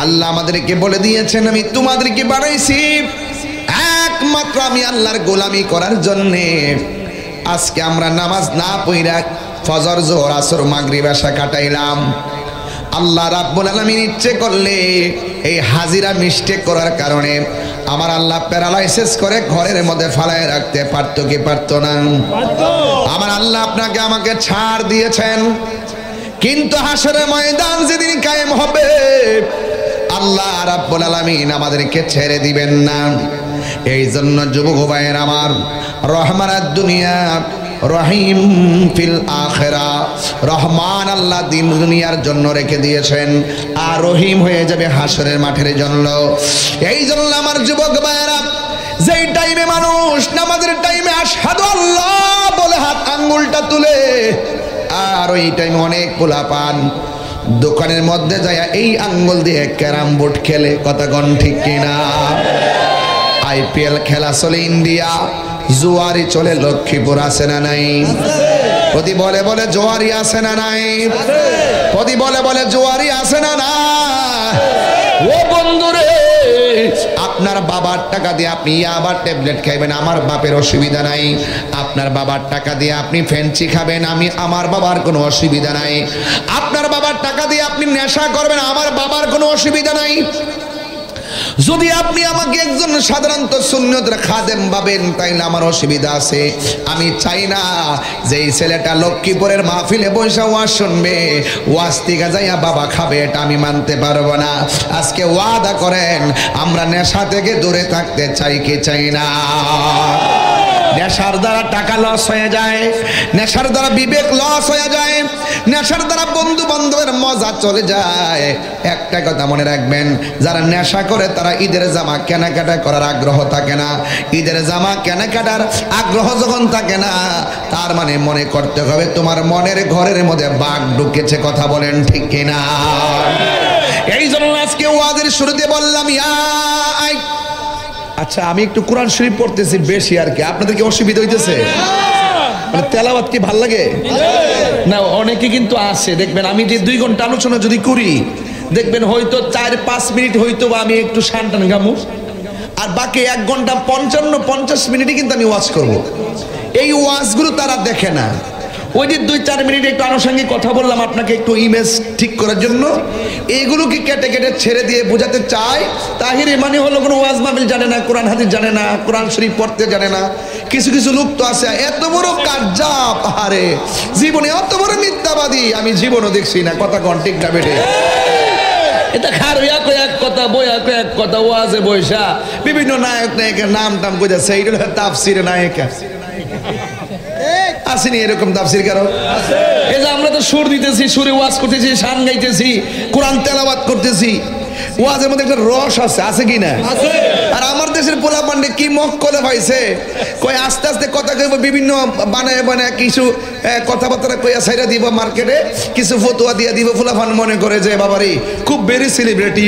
আল্লাহ আমাদেরকে বলে দিয়েছেন আমি তোমাদেরকে বানাইছি একমাত্র আমি আল্লাহর গোলামি করার জন্য। আজকে আমরা নামাজ না পড়া ফজর জোহর আসর মাগরিব এশা কাটাইলাম। আল্লাহ রাব্বুল আলামিন ইচ্ছে করলে এই হাজিরা মিস্টেক করার কারণে আমার আল্লাহ প্যারালাইসিস করে ঘরের মধ্যে ফালায় রাখতে পারতো কি পারতো না? আমার আল্লাহ আপনাকে আমাকে ছাড় দিয়েছেন, কিন্তু হাসরের ময়দান যেদিন কায়েম হবে আল্লাহ রাব্বুল আলামিন আমাদেরকে ছেড়ে দিবেন না। এই জন্য যুবক ভাইয়ের আমার, রহমানাদ দুনিয়া রহিম ফিল আখিরা, রহমান আল্লাহ দিন দুনিয়ার জন্য রেখে দিয়েছেন, আর রহিম হয়ে যাবে হাসরের মাঠের জন্য। এই জন্য আমার যুবক ভাইয়েরা, যেই টাইমে মানুষ নামাজের টাইমে আশহাদু আল্লাহ বলে হাত আঙ্গুলটা তুলে, আর ওই টাইমে অনেক পোলাপান দোকানের মধ্যে যায় এই আঙ্গুল দিয়ে ক্যারাম বোর্ড খেলে। কথা কোন ঠিক কিনা? আইপিএল খেলা চলে ইন্ডিয়া, জুয়ারি চলে লক্ষ্মীপুর, আছে না নাই? প্রতি বলে বলে জোয়ারি আছে না নাই? প্রতি বলে বলে জোয়ারি আছে না না? ও বন্ধুরে, আপনার বাবার টাকা দিয়ে আপনি আবার ট্যাবলেট খাইবেন, আমার বাপের অসুবিধা নাই। আপনার বাবার টাকা দিয়ে আপনি ফেন্সি খাবেন, আমার বাবার কোনো অসুবিধা নাই। আপনার বাবার টাকা দিয়ে আপনি নেশা করবেন, আমার বাবার কোনো অসুবিধা নাই। যদি আপনি আমাকে একজন সাধারণত সুন্নতের খাদেম ভাবেন তাইলে আমার অসুবিধা আছে। আমি চাই না যে এই ছেলেটা লক্ষ্মীপুরের মাহফিলে বসে ওয়াজ শুনবে, ওয়াজ থেকে যাইয়া বাবা খাবে, এটা আমি মানতে পারবো না। আজকে ওয়াদা করেন আমরা নেশা থেকে দূরে থাকতে চাই কি চাই না? নেশার দ্বারা টাকা লস হয়ে যায়, নেশার দ্বারা বিবেক লস হয়ে যায়, নেশার দ্বারা বন্ধু বান্ধবের মজা চলে যায়। একটা কথা মনে রাখবেন, যারা নেশা করে তারা ঈদের জামা কেনাকাটা করার আগ্রহ থাকে না। ঈদের জামা কেনাকাটার আগ্রহ যখন থাকে না, তার মানে মনে করতে হবে তোমার মনের ঘরের মধ্যে বাঘ ঢুকেছে। কথা বলেন ঠিক কিনা? এই জন্য আজকে ওয়াজের শুরুতে বললাম আচ্ছা আমি একটু কোরআন শরীফ পড়তেছি বেশি আর কি, আপনাদের কি অসুবিধা হইতেছে? মানে তেলাওয়াত কি ভাল লাগে না? অনেকে কিন্তু আসে, দেখবেন আমি যে 2 ঘন্টা আলোচনা যদি করি, দেখবেন হয়তো 4-5 মিনিট হয়তো বা আমি একটু শানটান গামু, আর বাকি 1 ঘন্টা 55-50 মিনিটই কিন্তু আমি ওয়াজ করব। এই ওয়াজগুলো তারা দেখে না। ওই যে 2-4 মিনিট একটু আনুষঙ্গিক কথা বললাম আপনাকে একটু ইমেজ ঠিক করার জন্য, এইগুলোকে কেটে কেটে ছেড়ে দিয়ে বোঝাতে চাই তাহির মানে হলো কোনো ওয়াজ মাহফিল জানে না, কোরআন হাদিস জানে না, কোরআন শরীফ পড়তে জানে না। কিছু কিছু লোক তো আছে এত বড় কাজ্জাব, আরে জীবনে এত বড় মিথ্যাবাদী আমি জীবনও দেখছি না। কথা কোন ঠিক না বেটে? এটা খারুয়া কো এক কথা, বইয়া কো এক কথা, ওয়াজে বইসা বিভিন্ন নায়ক নায়িকার নাম টাম কইতাছে, এইটা হলো তাফসিরে নায়িকা। আসেনি এরকম তাফসির কারো? এই যে আমরা তো সুর দিতেছি, সুরে ওয়াজ করতেছি, শান গাইতেছি, কোরআন তেলাওয়াত করতেছি, ওয়াজের মধ্যে একটা রস আছে কি না? আর আমার দেশের পোলা পান্ডে কি মক্কলে পাইছে, কই আস্তে আস্তে কথা কইব, বিভিন্ন বানায় বানায় কিছু কথাবার্তা কইয়া ছাইরা দিব মার্কেটে, কিছু ফতোয়া দিয়া দিব। ফুলাফান মনে করে যে বাবারে খুব বেরি সেলিব্রিটি,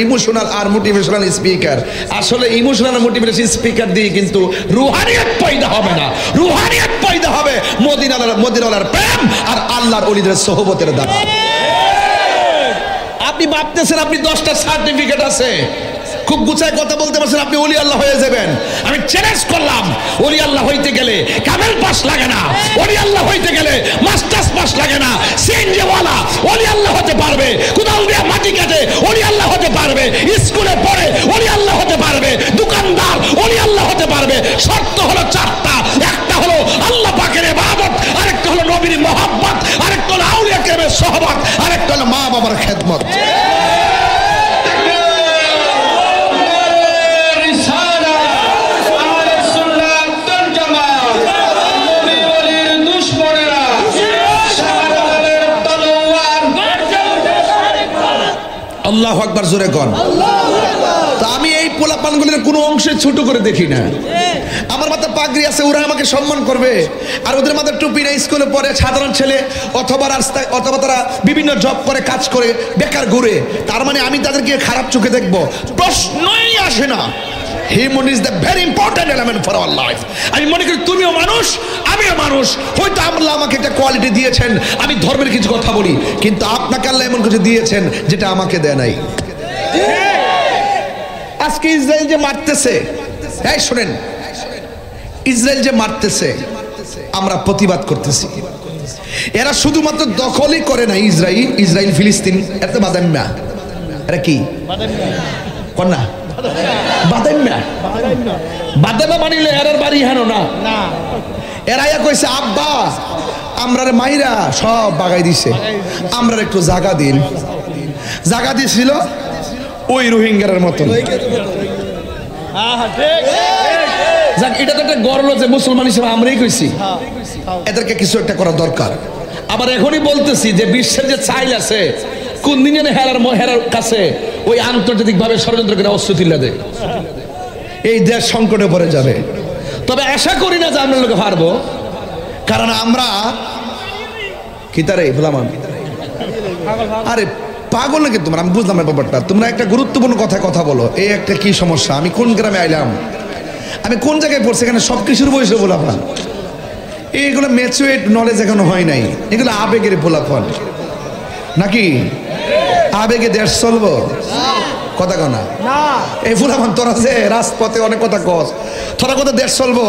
ইমোশনাল আর মোটিভেশনাল স্পিকার। আসলে ইমোশনাল আর মোটিভেশনাল স্পিকার দিয়ে কিন্তু রুহানিয়ত পয়দা হবে না। রুহানিয়ত পয়দা হবে মদিনাওয়ালার প্রেম আর আল্লাহর ওলিদের সোহবতের দ্বারা। আপনি ভাবতেছেন আপনি 10টা সার্টিফিকেট আছে, খুব গুছায় কথা বলতে পারছেন, আপনি ওলি আল্লাহ হয়ে যাবেন। আমি চ্যালেঞ্জ করলাম, ওলি আল্লাহ হইতে গেলে কামেল পাস লাগে না, ওলি আল্লাহ হইতে গেলে মাস্টার্স পাস লাগে না। সিএনজিওয়ালা ওলি আল্লাহ হতে পারবে, কোদাল দিয়ে মাটি কাটে ওলি আল্লাহ হতে পারবে, স্কুলে পড়ে ওলি আল্লাহ হতে পারবে, দোকানদার ওলি আল্লাহ হতে পারবে। শর্ত হলো 4টা। একটা হলো আল্লাহ পাকের ইবাদত, আরেকটা হলো নবীর মহব্বত, আরেকটা হলো আউলিয়া কেরামের সোহবত, আরেকটা হলো মা বাবার খেদমত। আল্লাহু আকবার, জোরে কোন। তো আমি এই পোলাপানগুলির কোনো অংশে ছোট করে দেখি না। আমার মাথায় পাগড়ি আছে, ওরা আমাকে সম্মান করবে, আর ওদের মাথায় টুপি না, স্কুলে পড়ে সাধারণ ছেলে, অথবা রাস্তায়, অথবা তারা বিভিন্ন জব করে, কাজ করে, বেকার ঘুরে, তার মানে আমি তাদেরকে খারাপ চোখে দেখবো? প্রশ্নই আসে না। Human is the very important element for our life. আমি মনে করি তুমিও মানুষ, আমিও মানুষ। হয়তো আল্লাহ আমাকে একটা কোয়ালিটি দিয়েছেন, আমি ধর্মের কিছু কথা বলি, কিন্তু আপনাকে আল্লাহ এমন কিছু দিয়েছেন যেটা আমাকে দেয় নাই। আজকে ইসরায়েল যে মারতেছে, এই শুনেন, ইসরায়েল যে মারতেছে, আমরা প্রতিবাদ করতেছি। এরা শুধুমাত্র দখলই করে না, ইসরায়েল ফিলিস্তিন, এত বাদাম্মা। এরা কি কন্যা বাদামা মানিলে এরার বাড়ি হেন না। এরা কইছে আব্বা আমরার মাইরা সব বাগাই দিছে, আমরা একটু জায়গা দিন। জায়গা দিছিল ওই রোহিঙ্গার মতন। এটা তো একটা গর্ব যে মুসলমান হিসেবে আমরাই কইছি এদেরকে কিছু একটা করা দরকার। আবার এখনই বলতেছি যে বিশ্বের যে চাইল আছে, কোন দিন যেন হেরার কাছে ওই আন্তর্জাতিক ভাবে ষড়যন্ত্র করে অস্ত্র তুলে দেয়, এই দেশ সংকটে পড়ে যাবে। তবে আশা করি না যে আমরা লোকে পারবো, কারণ আমরা কি তারে ভোলামান। আরে পাগল নাকি তোমরা? আমি বুঝলাম না ব্যাপারটা। তোমরা একটা গুরুত্বপূর্ণ কথা বলো, এই একটা কি সমস্যা। আমি কোন গ্রামে আইলাম, আমি কোন জায়গায় পড়ছি, এখানে সব কিছুর বয়সে ভোলাপান। এইগুলো ম্যাচুরেট নলেজ এখনো হয় নাই, এগুলো আবেগের ভোলাপান নাকি? আবেগে দেশ চলবো? কথা কনা এই ফুলাপান তোরা যে রাজপথে অনেক কথা কস, তোরা কথা দেশ চলবো?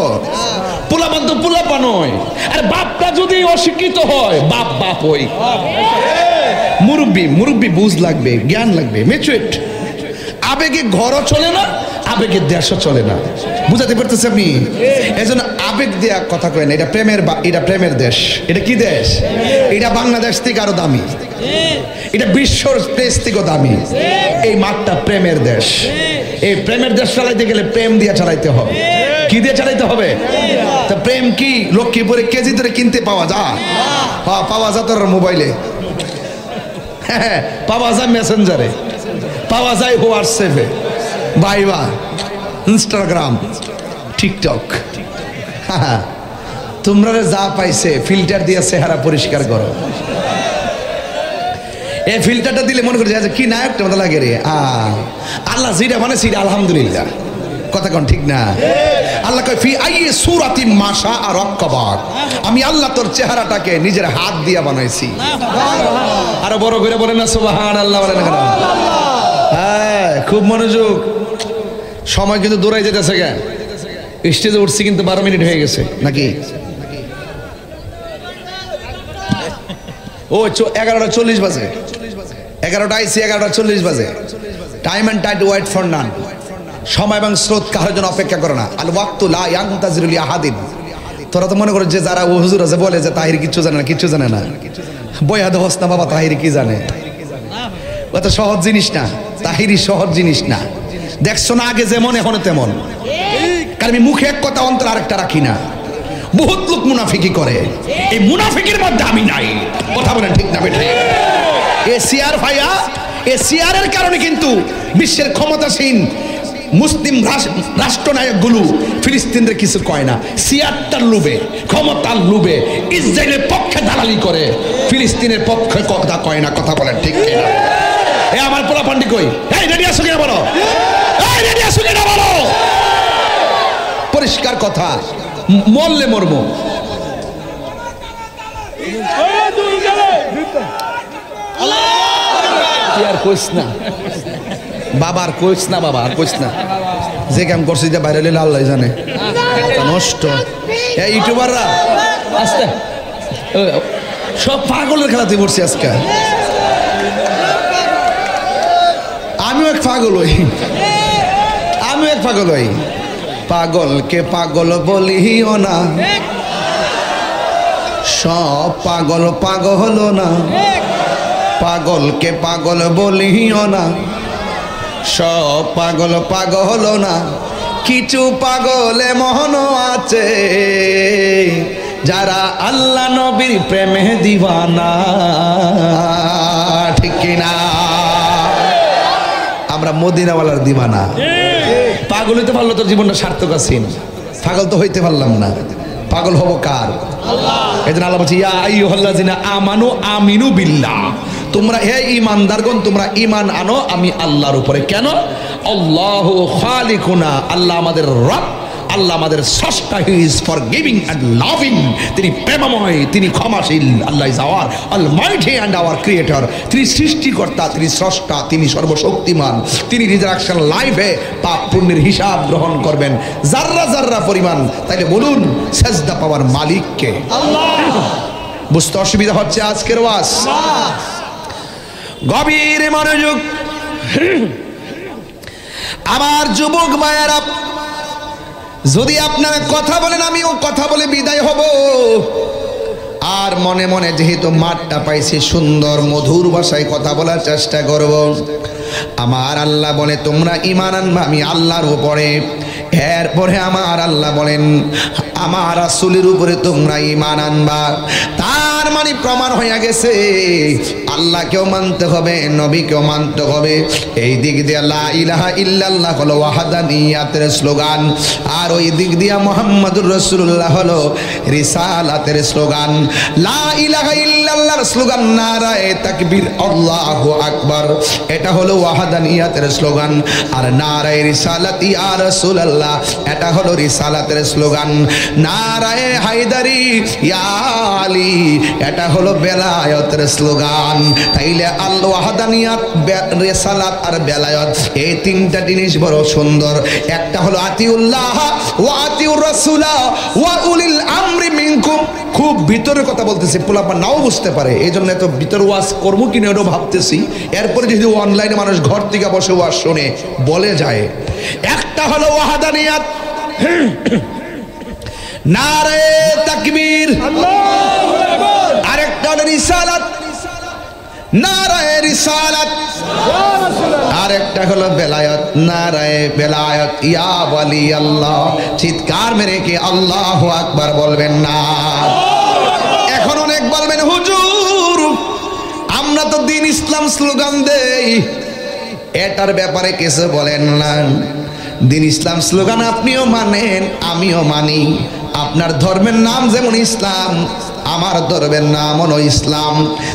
পোলাপান তো পোলাপান নয়। আর বাপটা যদি অশিক্ষিত হয়, বাপ ওই মুরব্বী বুঝ লাগবে, জ্ঞান লাগবে, ম্যাচুরেট। আবেগে ঘরও চলে না, আবেগে দেশও চলে না। বুঝাতে পারতেছি আপনি? এই জন্য আবেগ দেয়া কথা কয় না। এটা প্রেমের দেশ। এটা কি দেশ? এটা বাংলাদেশ থেকে আরো দামি, এটা বিশ্বর দেশ থেকে দামি। এই মাঠটা প্রেমের দেশ। এই প্রেমের দেশ চালাইতে গেলে প্রেম দিয়ে চালাইতে হবে। কি দিয়ে চালাইতে হবে? তা প্রেম কি লক্ষ্মীপুরে কেজি ধরে কিনতে পাওয়া যায়? পাওয়া যায় তোর মোবাইলে, হ্যাঁ পাওয়া যায় মেসেঞ্জারে, পাওয়া যায় হোয়াটসঅ্যাপে, ভাইবা, ইনস্টাগ্রাম, টিকটক। তোমরা যা পাইছে ফিল্টার দিয়ে চেহারা পরিষ্কার করো। এই ফিল্টারটা দিলে মনে করি কি নায়কটা মতো লাগে রে। আল্লাহ যেটা মানে সেটা আলহামদুলিল্লাহ। কথা কোন ঠিক না? আল্লাহ কয় ফি আইয়ি সূরাতিন মাশা আর রাক্কাবাক, আমি আল্লাহ তোর চেহারাটাকে নিজের হাত দিয়ে বানাইছি। আরো বড় করে বলেন না সুবহানাল্লাহ, বলেন না? হ্যাঁ খুব মনোযোগ। সময় কিন্তু দৌড়াই যেতেছে, গে স্টেজে উঠছি কিন্তু 12 মিনিট হয়ে গেছে নাকি? ও 11:40 বাজে, 11টা আইসি, 11:40 বাজে। Time and tide wait for none. সময় এবং স্রোত কারোর জন্য অপেক্ষা করে না। আল ওয়াক্তু লা ইয়ানতাজিরু লিআহাদিন। তোরা তো মনে করে যে যারা ও হুজুর আছে বলে যে তাহির কিচ্ছু জানে না, কিচ্ছু জানে না। বইয়া দোস না বাবা, তাহির কি জানে? ও তো সহজ জিনিস না, তাহিরি সহজ জিনিস না। দেখছো না আগে যেমন এখন তেমন। কারণ আমি মুখে এক কথা অন্তর আরেকটা রাখি না। বহুত লোক মুনাফিকি করে, এই মুনাফিকের মধ্যে আমি নাই। কথা বলেন ঠিক না বেঠে? এশিয়ার ভাইয়া, এশিয়ারের কারণে কিন্তু বিশ্বের ক্ষমতাসীন মুসলিম রাষ্ট্রনায়কগুলো ফিলিস্তিনের কিছু কয় না। সিয়ারটার লোভে, ক্ষমতার লোভে ইসরায়েলের পক্ষে দালালি করে, ফিলিস্তিনের পক্ষে কথা কয় না। কথা বলেন ঠিক কিনা? এ আমার পোলা পান্ডি কই, এই রেডি আছো কিনা বলো, এই রেডি আছো কিনা বলো। পরিষ্কার কথা, মরলে মরবো। আর কইস না বাবা, আর কইস না বাবা, আর কইস না। যে কাম করছি যে বাইরে হলে আল্লাহ জানে, নষ্ট। এই ইউটিউবাররা আস্তে সব পাগলের খেলাতে পড়ছি আজকে। আমিও এক পাগল হই, আমিও এক পাগল হই। পাগলকে পাগল বলিও না, সব পাগল পাগল না। পাগলকে পাগল বলিও না, সব পাগল পাগল না। কিছু পাগল এমন আছে যারা আল্লাহ নবীর প্রেমে দিওয়ানা। ঠিক কিনা? আমরা মদিনাওয়ালার দিওয়ানা। পাগল হইতে পারলো তোর জীবনটা সার্থক আছে, পাগল তো হইতে পারলাম না। পাগল হবো কার? আল্লাহ। এজন্য আল্লাহ বলছে ইয়া আইয়ুহাল্লাযিনা আমানু আমিনু বিল্লাহ। তোমরা হে ঈমানদারগণ, তোমরা ঈমান আনো আমি আল্লাহর উপরে। কেন? আল্লাহু খালিকুনা, আল্লাহ আমাদের রব, আল্লাহ আমাদের স্রষ্টা। He is forgiving and loving. তিনি প্রেমময়, তিনি ক্ষমাশীল। Allah is our almighty and our creator. তিনি সৃষ্টিকর্তা, তিনি স্রষ্টা, তিনি সর্বশক্তিমান। তিনি রিজারেকশন লাইফে পাপ পুণ্যের হিসাব গ্রহণ করবেন জাররা জাররা পরিমাণ। তাইলে বলুন সেজদা পাওয়ার মালিক কে? আল্লাহ। বুঝতে অসুবিধা হচ্ছে আজকের ওয়াজ? গভীর মনোযোগ। আমার যুবক ভাইয়েরা, যদি আপনারা কথা বলেন আমিও কথা বলে বিদায় হব। আর মনে মনে যেহেতু মাঠটা পাইছি, সুন্দর মধুর ভাষায় কথা বলার চেষ্টা করব। আমার আল্লাহ বলে তোমরা ঈমান আনবা আমি আল্লাহর উপরে। এরপরে আমার আল্লাহ বলেন আমার রাসূলের উপরে তোমরা ঈমান আনবা। তার মানে প্রমাণ হয়ে গেছে আল্লাহকেও মানতে হবে, নবীকেও মানতে হবে। এই দিক দিয়ে লা ইলাহা ইল্লাল্লাহ হলো ওয়াহদানিয়াতের স্লোগান, আর ওই দিক দিয়ে মুহাম্মাদুর রাসূলুল্লাহ হলো রিসালাতের স্লোগান। লা ইলাহা ইল্লাল্লাহর স্লোগান নারায়ে তাকবীর আল্লাহু আকবার, এটা হলো ওয়াহদানিয়াতের স্লোগান। আর নারায়ে রিসালাত ইয়া রাসূলুল্লাহ, এটা হলো রিসালাতের স্লোগান। নারায়ে হায়দারি ইয়া আলী, এটা হলো বেলায়েতের স্লোগান। তাইলে আল ওয়াহদানিয়াত, রিসালাত আর বেলায়েত, এই তিনটা জিনিস বড় সুন্দর। একটা হলো আতিউল্লাহ ওয়া আতিউর রাসূলা ওয়া উলিল আমরি মিনকুম। খুব ভিতরের কথা বলতেছি, পোলাপা নাও বুঝতে পারে, এই জন্য এত ভিতর ওয়াজ করবো কিনা ওটাও ভাবতেছি। এরপরে যদি অনলাইনে মানুষ ঘর থেকে বসে ওয়াজ শুনে বলে যায়। একটা হলো ওয়াহদানিয়াত, নারায়ে তাকবীর, আরেকটা হলো রিসালাত, নারায়ে রিসালাত, আরেকটা হলো বেলায়েত, নারায়ে বেলায়েত। ইয়া ওয়ালি আল্লাহ, চিৎকার মেরে কি আল্লাহু আকবার বলবেন না? এখন অনেক বলবেন হুজুর আমরা তো দিন ইসলাম স্লোগান দেই, এটার ব্যাপারে কিছু বলেন না। দিন ইসলাম স্লোগান আপনিও মানেন আমিও মানি। আপনার ধর্মের নাম যেমন ইসলাম, আমার ধর্মের নাম হলো ইসলাম,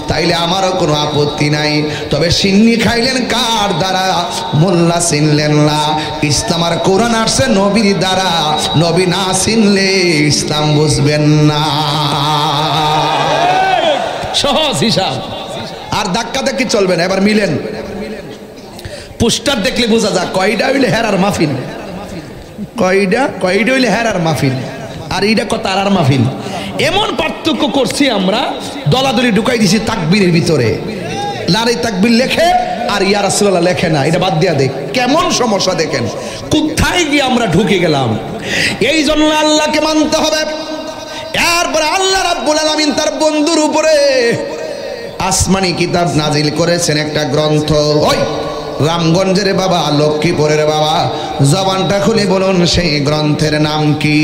তাইলে আমারও কোনো আপত্তি নাই। তবে সিন্নি খাইলেন কার দ্বারা? মোল্লা চিনলেন না। ইসলাম আর কোরআন আসছে নবীর দ্বারা, নবী না চিনলে ইসলাম বুঝবেন না। সহজ হিসাব, আর ধাক্কা ধাক্কি চলবে না। এবার মিলেন, পোস্টার দেখলে বোঝা যায় কয়টা হইলে হেরার মাহফিল, কয়টা হইলে হেরার মাহফিল। আর এইটা কত আর মাহফিল। এমন পার্থক্য করছি আমরা, দলাদলি ঢুকাই দিছি তাকবীরের ভিতরে, লারে তাকবীর লেখে আর ইয়া রাসূলুল্লাহ লেখে না। এটা বাদ দিয়া দেখ কেমন সমস্যা, দেখেন কোথায় গিয়ে আমরা ঢুকে গেলাম। এই জন্য আল্লাহকে মানতে হবে। এরপরে আল্লাহ রাব্বুল আলামিন তার বন্ধুর উপরে আসমানি কিতাব নাজিল করেছেন, একটা গ্রন্থ। ওই রামগঞ্জের বাবা, লক্ষ্মীপুরের বাবা, জবানটা খুলে বলুন সেই গ্রন্থের নাম কি?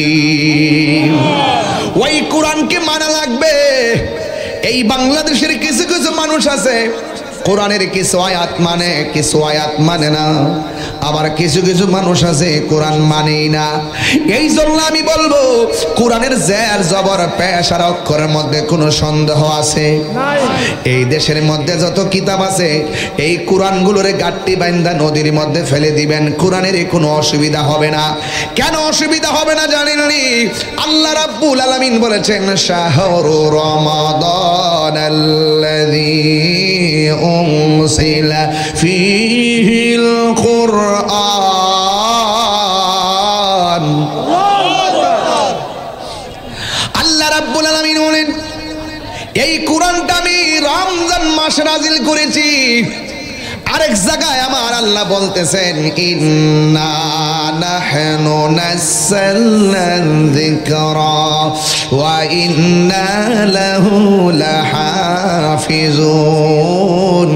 ওই কোরআনকে মানা লাগবে। এই বাংলাদেশের কিছু কিছু মানুষ আছে কোরআনের কিছু আয়াত মানে, কিছু আয়াত মানে না। আবার কিছু কিছু মানুষ আছে কোরআন মানেই না। এই জন্য আমি বলবো কোরআনের জের জবর পেশ আর অক্ষরের মধ্যে কোনো সন্দেহ আছে? এই দেশের মধ্যে যত কিতাব আছে এই কোরআনগুলোরে গাট্টি বাইন্দা নদীর মধ্যে ফেলে দিবেন, কোরআনের কোনো অসুবিধা হবে না। কেন অসুবিধা হবে না জানেননি? আল্লাহ রাব্বুল আলামিন বলেছেন শাহরু রমাদানাল্লাযী উনসিলা ফীহিল কুরআন। আল্লাহ রাব্বুল আলামিন বলেন এই কোরআনটা আমি রমজান মাসে নাজিল করেছি। আরেক জায়গায় আমার আল্লাহ বলতেছেন ইন্না নাহনু নাযালনা যিকরা ওয়া ইন্না লাহু লাহাফিজুন।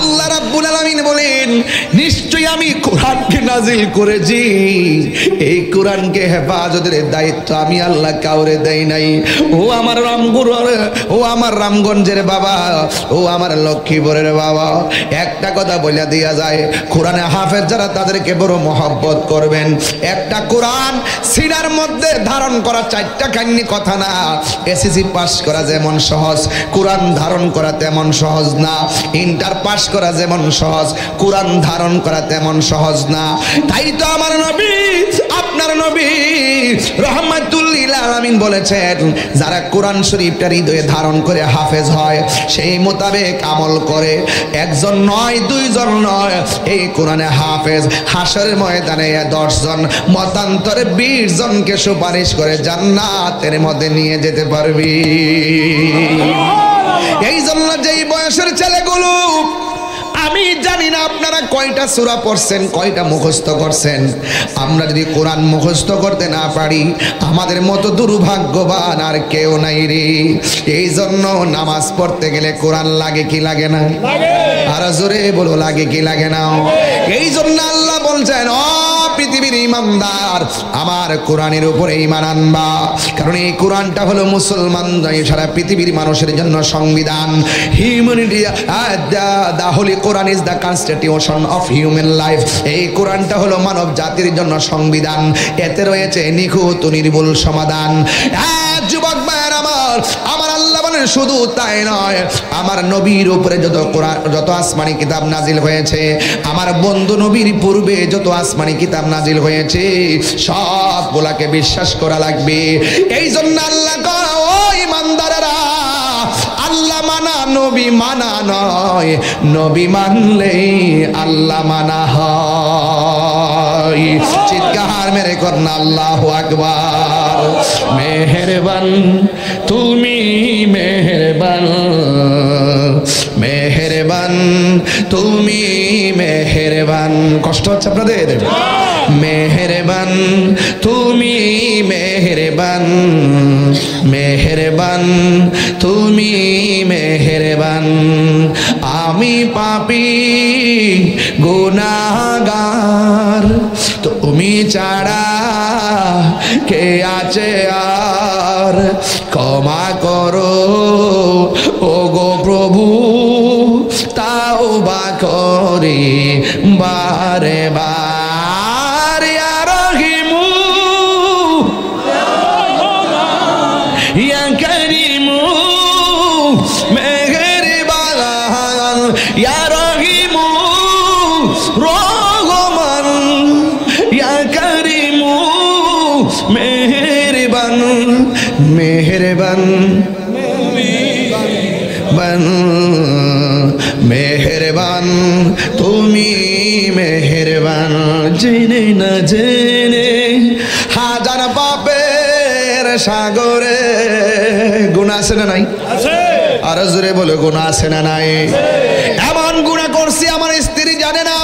আল্লাহ রাব্বুল আলামিন বলেন নিশ্চয়ই আমি কোরআনকে নাজিল করেছি, এই কোরআনকে হেফাজতের দায়িত্ব আমি আল্লাহ কাউরে দেই নাই। ও আমার ও আমার রামগঞ্জের বাবা, ও আমার লক্ষ্মীপুরের বাবা, একটা কথা বলে দেয়া যায়, কোরআনে হাফেজ যারা তাদেরকে বড় মহব্বত করবেন। একটা কোরআন সিনার মধ্যে ধারণ করা চারটা কাহিনী কথা না। এসএসসি পাস করা যেমন সহজ, কোরআন ধারণ করা তেমন সহজ না। ইন্টার পাস করা যেমন সহজ, কোরআন ধারণ করা তেমন সহজ না। তাই তো আমার নবী, আপনার নবী রাহমাতুল লিল আলামিন বলেছেন যারা কোরআন শরীফটা হৃদয়ে ধারণ করে হাফেজ হয়, সেই মোতাবেক আমল করে, একজন নয় দুইজন নয়, এই কোরআনে হাফেজ হাশরের ময়দানে 10 জন মতান্তরে 20 জনকে সুপারিশ করে জান্নাতের মধ্যে নিয়ে যেতে পারবি। এই জন্য যেই বয়সের ছেলেগুলো, আমি জানি না আপনারা কয়টা সূরা পড়ছেন, কয়টা মুখস্থ করছেন। আমরা যদি কোরআন মুখস্থ করতে না পারি আমাদের মতো দুর্ভাগ্যবান আর কেউ নাই রে। এই জন্য নামাজ পড়তে গেলে কোরআন লাগে কি লাগে না? আর জোরে বলো লাগে কি লাগে না? এই জন্য আল্লাহ বলছেন ও পৃথিবীর ঈমানদার, আমার কোরআনের উপরে ঈমান আনবা। কারণ এই কোরআনটা হলো মুসলমান সারা পৃথিবীর মানুষের জন্য সংবিধান। Humanity the holy Quran is the constitution of human life. এই কোরআনটা হলো মানব জাতির জন্য সংবিধান। এতে রয়েছে নিখুঁত নির্ভুল সমাধান। যুবক ভাইয়ের আমার আল্লাহ বলেন শুধু তাই নয়, আমার নবীর উপরে যত আসমানি কিতাব নাজিল হয়েছে, আমার বন্ধু নবীর পূর্বে যত আসমানি কিতাব নাজিল হয়েছে, সবগুলাকে বিশ্বাস করা লাগবে। এই জন্য আল্লাহ কয় ও ঈমানদারেরা, আল্লাহ মানা নবী মানা নয়, নবী মানলেই আল্লাহ মানা হয়। চিৎকার মেরে করনা আল্লাহু আকবার। মেহেরবান তুমি মেহেরবান, মেহেরবান তুমি মেহেরবান। কষ্ট হচ্ছে আপনাদের? মেহেরবান তুমি মেহেরবান, মেহেরবান তুমি মেহেরবান। আমি পাপী গুনাহগার, তুমি ছাড়া কে আছে আর? ক্ষমা করো ও গো প্রভু, তাওবা করি বারে বার। ইয়া রহিমু ইয়া করিমু মেহেরবান, ইয়া রহিমু রহমান, ইয়া করিমু মেহেরবান, মেহেরবান মেহেরবান তুমি মেহেরবান। জেনে না জেনে হাজার পাপের সাগরে গুনাহ আছে না নাই? আর জোরে বলে গুনাহ আছে না নাই? এমন গুনাহ করছি আমার স্ত্রী জানে না,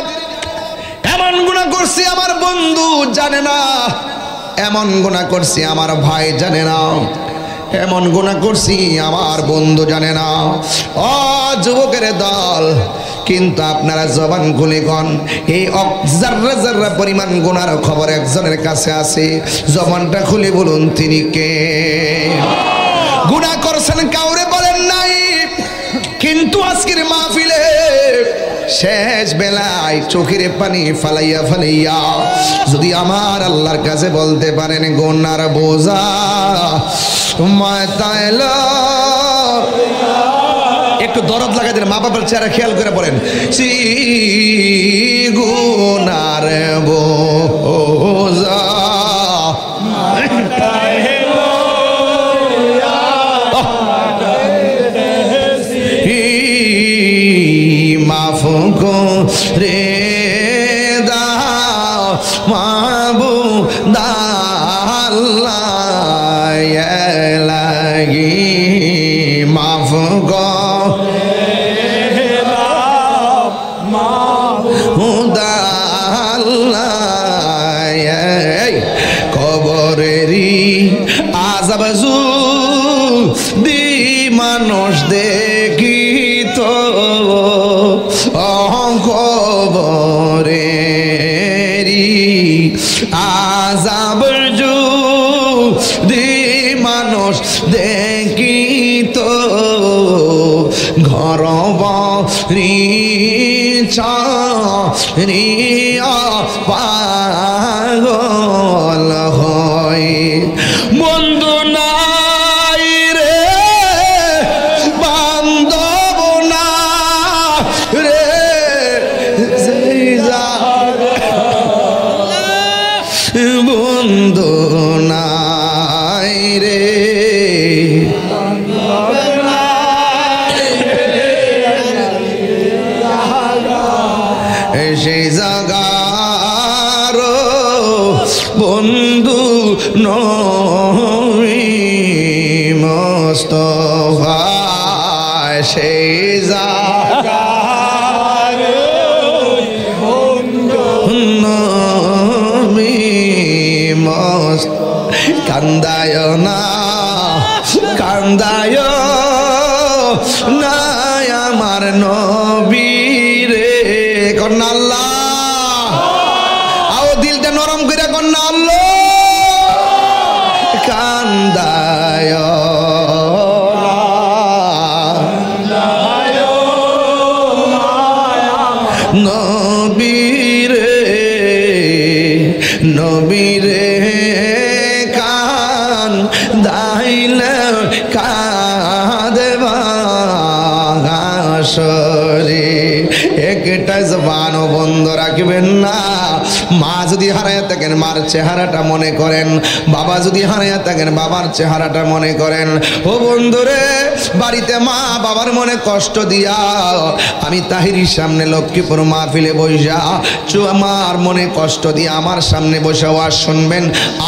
এমন গুনাহ করছি আমার বন্ধু জানে না, এমন গুনাহ করছি আমার ভাই জানে না, এমন গুনাহ করছি আমার বন্ধু জানে না। ও যুবকের দল, কিন্তু আপনারা জবান খুলে কোন এই জাররা জাররা পরিমাণ গুনার খবর একজনের কাছে আছে, জবানটা খুলে বলুন তিনি কে? গুনাহ করছেন কাউরে বলেন নাই, কিন্তু আজকের মাহফিলে শেষ বেলায় চোখের পানি ফালাইয়া ফালাইয়া যদি আমার আল্লাহর কাছে বলতে পারেন গুনার বোঝা মাথায় একটু দরদ লাগাই দেন, মা বাবার চেহারা খেয়াল করে বলেন সি গুনার বোঝা মাফ করে দাও মাবুদ আল্লাহ লাগি মাফ করে দাও মাবুদ আল্লাহ কবরেরই আযাব যদি মানুষ দেখি তো কবরেরই আযাব যদি মানুষ দেখি তো ঘর বাড়ি ছাড়িয়া পাগল হয় বন্ধু নাই রে বান্ধব না রে বন্ধু নাই রে সেই জাগার বন্ধু নবী মুস্তাফা সেই জাগার বন্ধু নবী মুস্তাফা কান্দায় না কান্দায় না আমার নবী রে কন্যা আল্লাহ আও দিলটা নরম করে কন্যা আল্লাহ কান্দায় নবী রে নবী রে কান দাইলে কাঁদবা হাসরে একটা জবান বন্ধ রাখবেন না। মা যদি হারায় থাকেন মার চেহারাটা মনে করেন, বাবা যদি হারায় থাকেন বাবার চেহারাটা মনে করেন। ও বন্ধুরে, বাড়িতে মা বাবার মনে কষ্ট দিয়া আমি তাহিরির সামনে লক্ষ্মীপুর মাহফিলে বইসা আমার মনে কষ্ট দিয়ে আমার সামনে বসে ওয়াজ শুনবেন।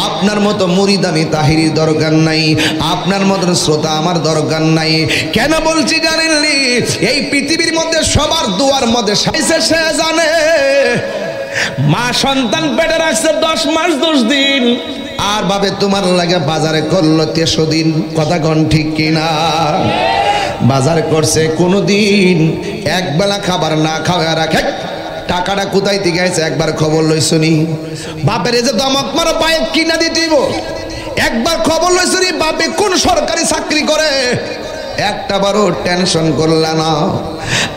আপনার মতো মুরিদ আমি তাহিরির দরকার নাই, আপনার মতো শ্রোতা আমার দরকার নাই। কেন বলছি জানেননি? এই পৃথিবীর মধ্যে সবার দুয়ার মধ্যে সে জানে মা সন্তান পেটে রাখছে 10 মাস 10 দিন, আর ভাবে তোমার লাগে বাজারে করলো 13 দিন। কথা কোন ঠিক কিনা? বাজার করছে কোনোদিন একবেলা খাবার না খাওয়া রাখে, টাকাটা কোথায় থেকে আছে একবার খবর লইছনি? বাপের এই যে দমক মারো বাইক কিনা দিতেইব, একবার খবর লইছনি বাপে কোন সরকারি চাকরি করে? একটা বারও টেনশন করলা না।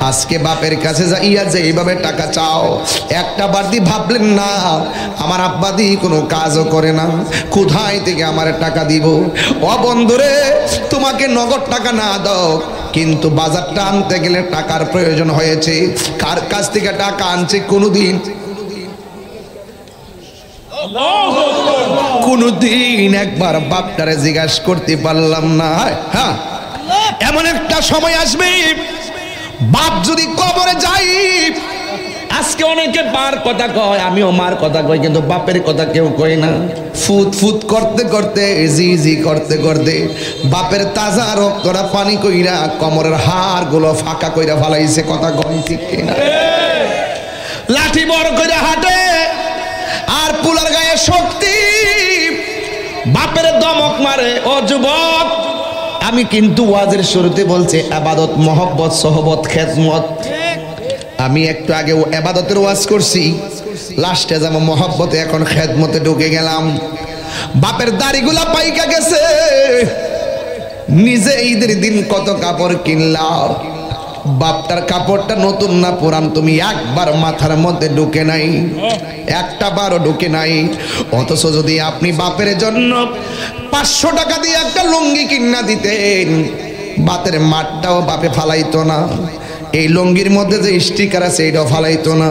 আজকে বাপের কাছে যাইয়া যে এইভাবে টাকা চাও, একটা বার দি ভাবলেন না আমার আব্বা দি কোনো কাজও করে না, কোথায় থেকে আমার টাকা দিব? ও বন্ধুরে, তোমাকে নগদ টাকা না দাও, কিন্তু বাজারটা আনতে গেলে টাকার প্রয়োজন হয়েছে। কার কাছ থেকে টাকা আনছে কোনোদিন কোনোদিন একবার বাপটারে জিজ্ঞাসা করতে পারলাম না। হ্যাঁ, এমন একটা সময় আসবে বাপ যদি কবরে যাই আজকে অনেকে মার কথা কয়, আমিও মার কথা কই, কিন্তু বাপের কথা কেউ কয় না। ফুত ফুত করতে করতে, জি জি করতে করতে বাপের তাজা রক্তটা পানি কইরা কোমরের হাড় গুলো ফাঁকা কইরা ফালাইছে। কথা কয় ঠিক কিনা? লাঠি বড় কইরা হাঁটে, আর পুলার গায়ে শক্তি, বাপের দমক মারে। ও যুবক, আমি কিন্তু ওয়াজের শুরুতে বলছি ইবাদত, মহব্বত, সহবত, খেদমত। আমি একটু আগে ইবাদতের ওয়াজ করছি, লাস্টে যাব মহব্বতে, এখন খেদমতে ঢুকে গেলাম। বাপের দাড়িগুলা পাইকা গেছে, নিজে ঈদের দিন কত কাপড় কিনলাম, বাপটার কাপড়টা নতুন না পুরান তুমি একবার মাথার মধ্যে ঢুকে নাই, একটা বারও ঢুকে নাই। অথচ যদি আপনি বাপের জন্য 500 টাকা দিয়ে একটা লুঙ্গি কিনা দিতেন, বাতের মাঠটাও বাপে ফালাইতো না, এই লুঙ্গির মধ্যে যে স্টিকার আছে এটাও ফালাইতো না।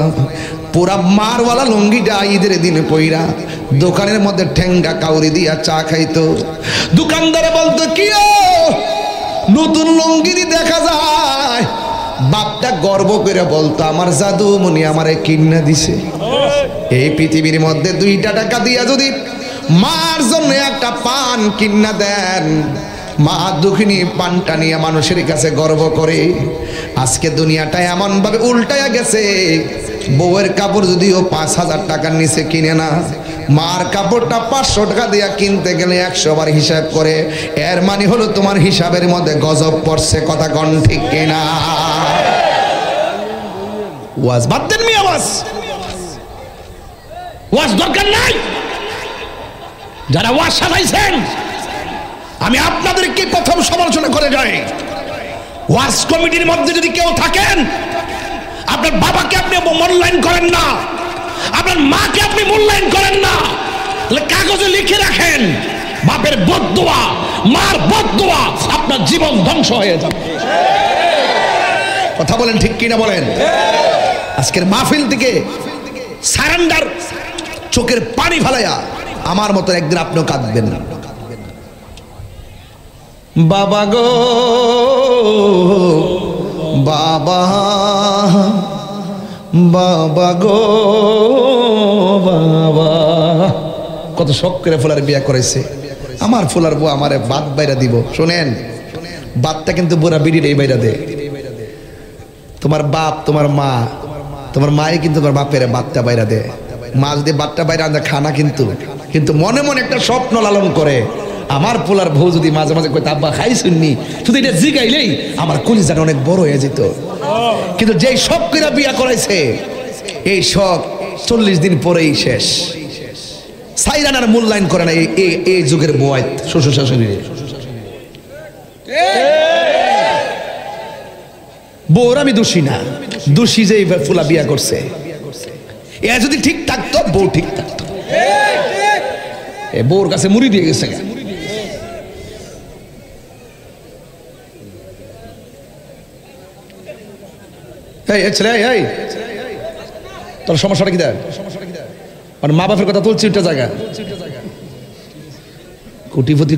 পুরা মারওয়ালা লুঙ্গিটা ঈদের দিনে পইরা দোকানের মধ্যে ঠেঙ্গা কাউরি দিয়া চা খাইতো। দোকানদারে বলতো কি নতুন লুঙ্গি দেখা যায়, বাপটা গর্ব করে বলতো আমার জাদু মনি আমারে কিনা দিছে। এই পৃথিবীর মধ্যে 2 টাকা দিয়া যদি মার জন্য একটা পান কিনা দেন, মা দুঃখিনী পানটা নিয়ে মানুষের কাছে গর্ব করে। আজকে দুনিয়াটা এমন ভাবে উল্টায়া গেছে, বউয়ের কাপড় যদিও 5000 টাকার নিচে কিনে না, মার কাপড়টা 500 টাকা দিয়া কিনতে গেলে 100 বার হিসাব করে। এর মানে হলো তোমার হিসাবের মধ্যে গজব পড়ছে। কথা কোন ঠিক কিনা? ওয়াজ বাদ দেন মিয়া, ওয়াজ দরকার নাই। যারা ওয়াজ সাজাইছেন আমি আপনাদেরকে প্রথম সমালোচনা করে যাই। ওয়াজ কমিটির মধ্যে যদি কেউ থাকেন, আপনার বাবাকে আপনি মূল্যায়ন করেন না, আপনার মাকে আপনি মূল্যায়ন করেন না, তাহলে কাগজে লিখে রাখেন বাপের বদদুয়া, মার বদদুয়া, আপনার জীবন ধ্বংস হয়ে যাবে। কথা বলেন ঠিক কিনা বলেন? আজকের মাহফিল থেকে সারেন্ডার, চোখের পানি ফেলাইয়া আমার মতো একদিন আপনিও কাঁদবেন। বাবা গো বাবা, বাবা গো বাবা, কত শখ করে ফুলার বিয়া করেছে। আমার ফুলার বউ আমারে বাদ বাইরা দিব। শোনেন, বাদটা কিন্তু বুড়া বিড়ির এই বাইরা দে। তোমার বাপ, তোমার মা, তোমার মায়ে কিন্তু তোমার বাপের বাদটা বাইরা দে। মা যদি বাদটা বাইরা আনতে খানা, কিন্তু মনে মনে একটা স্বপ্ন লালন করে। আমার পোলার বউ যদি মাঝে মাঝে কইতে আব্বা খাই শুননি, শুধু এটা জিগাইলেই আমার কলিজাটা অনেক বড় হয়ে যেত। কিন্তু যেই শখ করে বিয়া করাইছে, এই শখ 40 দিন পরেই শেষ। সাইরানার মূল্যায়ন করে না এই যুগের বয় শ্বশুর শাশুড়ি। বউর আমি দোষী না, দোষী যে ফুলা বিয়া করছে। এ যদি ঠিক থাকতো, বউ ঠিক থাকতো। বউর কাছে মুড়ি দিয়ে গেছে। তোর সমস্যাটা কি দেয়? মা বাপের কথা তুলছি একটা জায়গা, কোটিপতি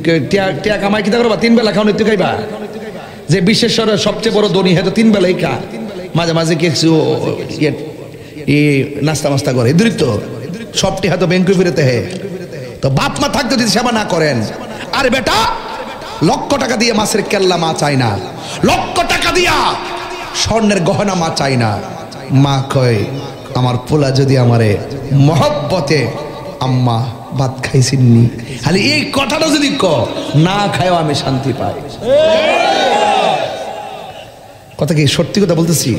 টিয়া কামাই কি করবা? 3 বেলা খাও, নিতে খাইবা। যে বিশ্বেশ্বরের সবচেয়ে বড় ধনী, হয়তো 3 বেলাই খা, মাঝে মাঝে কিছু নাস্তা মাস্তা করে। দরিদ্র সবটি হয়তো ব্যাংকে ফিরেতে হে। তো বাপ মা থাকতে যদি সেবা না করেন, আরে বেটা লক্ষ টাকা দিয়ে মাছের কেল্লা মা চাই না, লক্ষ টাকা দিয়া স্বর্ণের গহনা মা চাই না। মা কয় আমার পোলা যদি আমারে মহব্বতে আম্মা ভাত খাইছিনি, খালি এই কথাটা যদি না খায়ও আমি শান্তি পাই। কথা কি সত্যি কথা বলতেছি?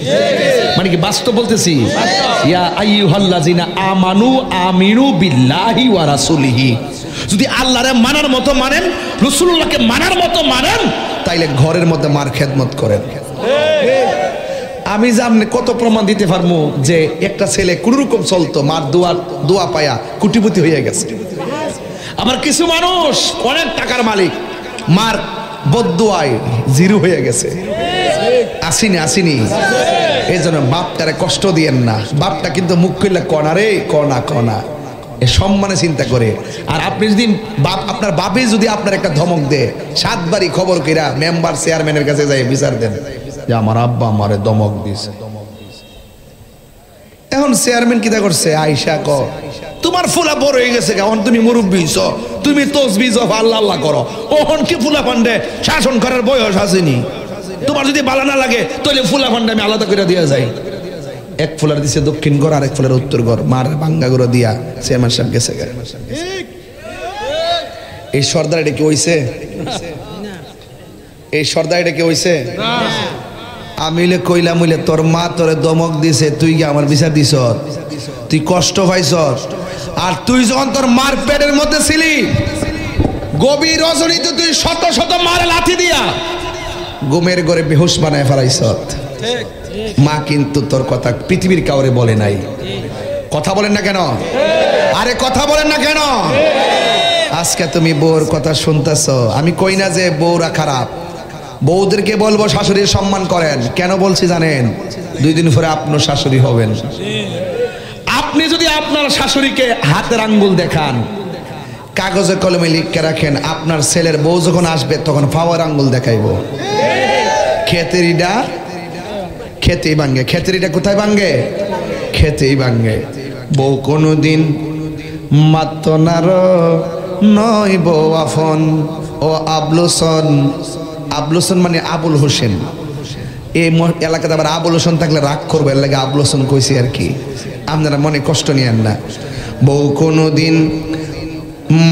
মানে কি বাস্তব বলতেছি? ইয়া আইয়ুহাল্লাযিনা আমানু আমিনু বিল্লাহি ওয়া রাসূলিহি, যদি আল্লাহরে মানার মতো মানেন, রাসূলুল্লাহকে মানার মতো মানেন, তাইলে ঘরের মধ্যে মার খেদমত করেন। আমি জানি কত প্রমাণ দিতে পারবো যে একটা ছেলে কোন রকম চলতো, মার দোয়া পায়া কোটিপতি হয়ে গেছে। আবার কিছু মানুষ অনেক টাকার মালিক, মার বদদুয়ায় জিরো হয়ে গেছে। আসিনি। এই জন্য বাপটারে কষ্ট দিয়েন না। বাপটা কিন্তু মুখ খুললে কনা রে, কনা এ সম্মানে চিন্তা করে। আর আপনি যদি আপনার বাপে যদি আপনার একটা ধমক দেয়, 7 বারই খবর কইরা মেম্বার চেয়ারম্যানের কাছে যাই বিচার দেন যে আমার আব্বা আমারে ধমক দিছে। এখন চেয়ারম্যান কিটা করছে আইসা ক তোমার ফুলা বড় হয়ে গেছে এখন তুমি মুরব্বী হইছো তুমি তসবিহ জপ আল্লাহ আল্লাহ করো ওহন কি ফুলা পান্ডে শাসন করার বয়স আসেনি তোমার যদি ভালো না লাগে তাহলে ফুলা পান্ডে আমি আলাদা করে দিয়ে যাই এক ফুলার দিছে দক্ষিণ ঘর আরেক ফুলার উত্তর ঘর মার ভাঙ্গা ঘর দিয়া চেয়ারম্যান সাহেব গেছে এই সর্দার এটা কি হইছে এই সর্দার এটা কি হইছে আমিলে কইলাম হইলে তোর মা তোরে দমক দিছে তুই কি আমার বিচার দিছ তুই কষ্ট পাইছ আর তুই যখন তোর মার পেটের মধ্যে ছিলি গভীর রজনীতে তুই শত শত মারে লাথি দিয়া ঘুমের ঘরে বেহুশ বানায় ফেলাইছ মা কিন্তু তোর কথা পৃথিবীর কাউরে বলে নাই কথা বলেন না কেন আরে কথা বলেন না কেন আজকে তুমি বউর কথা শুনতেছ আমি কই না যে বউরা খারাপ বউদেরকে বলবো শাশুড়ির সম্মান করেন কেন বলছি জানেন 2 দিন পরে আপনার শাশুড়ি হবেন আপনি যদি আপনার শাশুড়িকে হাতের আঙ্গুল দেখান কাগজে কলমে লিখে রাখেন আপনার ছেলের বউ যখন আসবে তখন পাওয়ার আঙ্গুল দেখাইবো খেতেই ভাঙ্গে খেতেরিটা কোথায় ভাঙ্গে খেতেই ভাঙ্গে বউ কোনোদিন মাত্র নার নয় বউ আফন ও আবলুসন মানে আবুল হোসেন এই এলাকাতে আবার আবুল হোসেন থাকলে রাগ করবে এর লাগে আবুল হোসেন কইছি আর কি আপনারা মনে কষ্ট নিয়েন না বউ কোনোদিন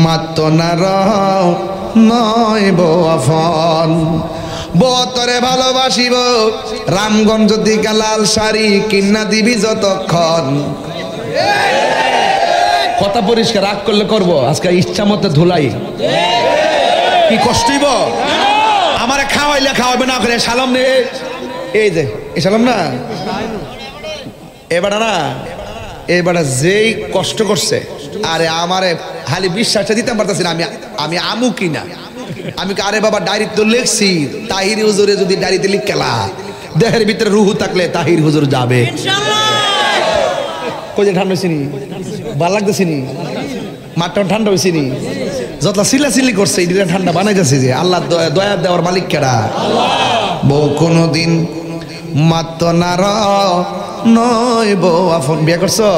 মাত্র নার নয় বউ আফন বউ তরে ভালোবাসিব রামগঞ্জ দিকে লাল শাড়ি কিন্না দিবি যতক্ষণ কথা পরিষ্কার রাগ করলে করবো আজকে ইচ্ছা মতো ধুলাই কি কষ্টইব আমারে খাওয়াইলে খাওয়াবে না করে সালাম নে এই যে এই সালাম না এবারে যেই কষ্ট করছে আরে আমারে খালি বিশ্বাসটা দিতে পারতেছি না আমি আমু কিনা আমি আরে বাবা ডায়েরি তো লিখছি তাহির হুজুরে যদি ডায়েরিতে লিখলা দেহের ভিতরে রুহু থাকলে তাহির হুজুর যাবে কই যে ঠান্ডা হইছিনি ভালো লাগতেছিনি মাঠটা ঠান্ডা হইছিনি যত সিলাসিলি করছে এটা ঠান্ডা বানাইতেছে যে আল্লাহ দয়া দেওয়ার মালিক কেডা বউ কোনোদিন মাত্র নার নয় বউ আফন বিয়া করছো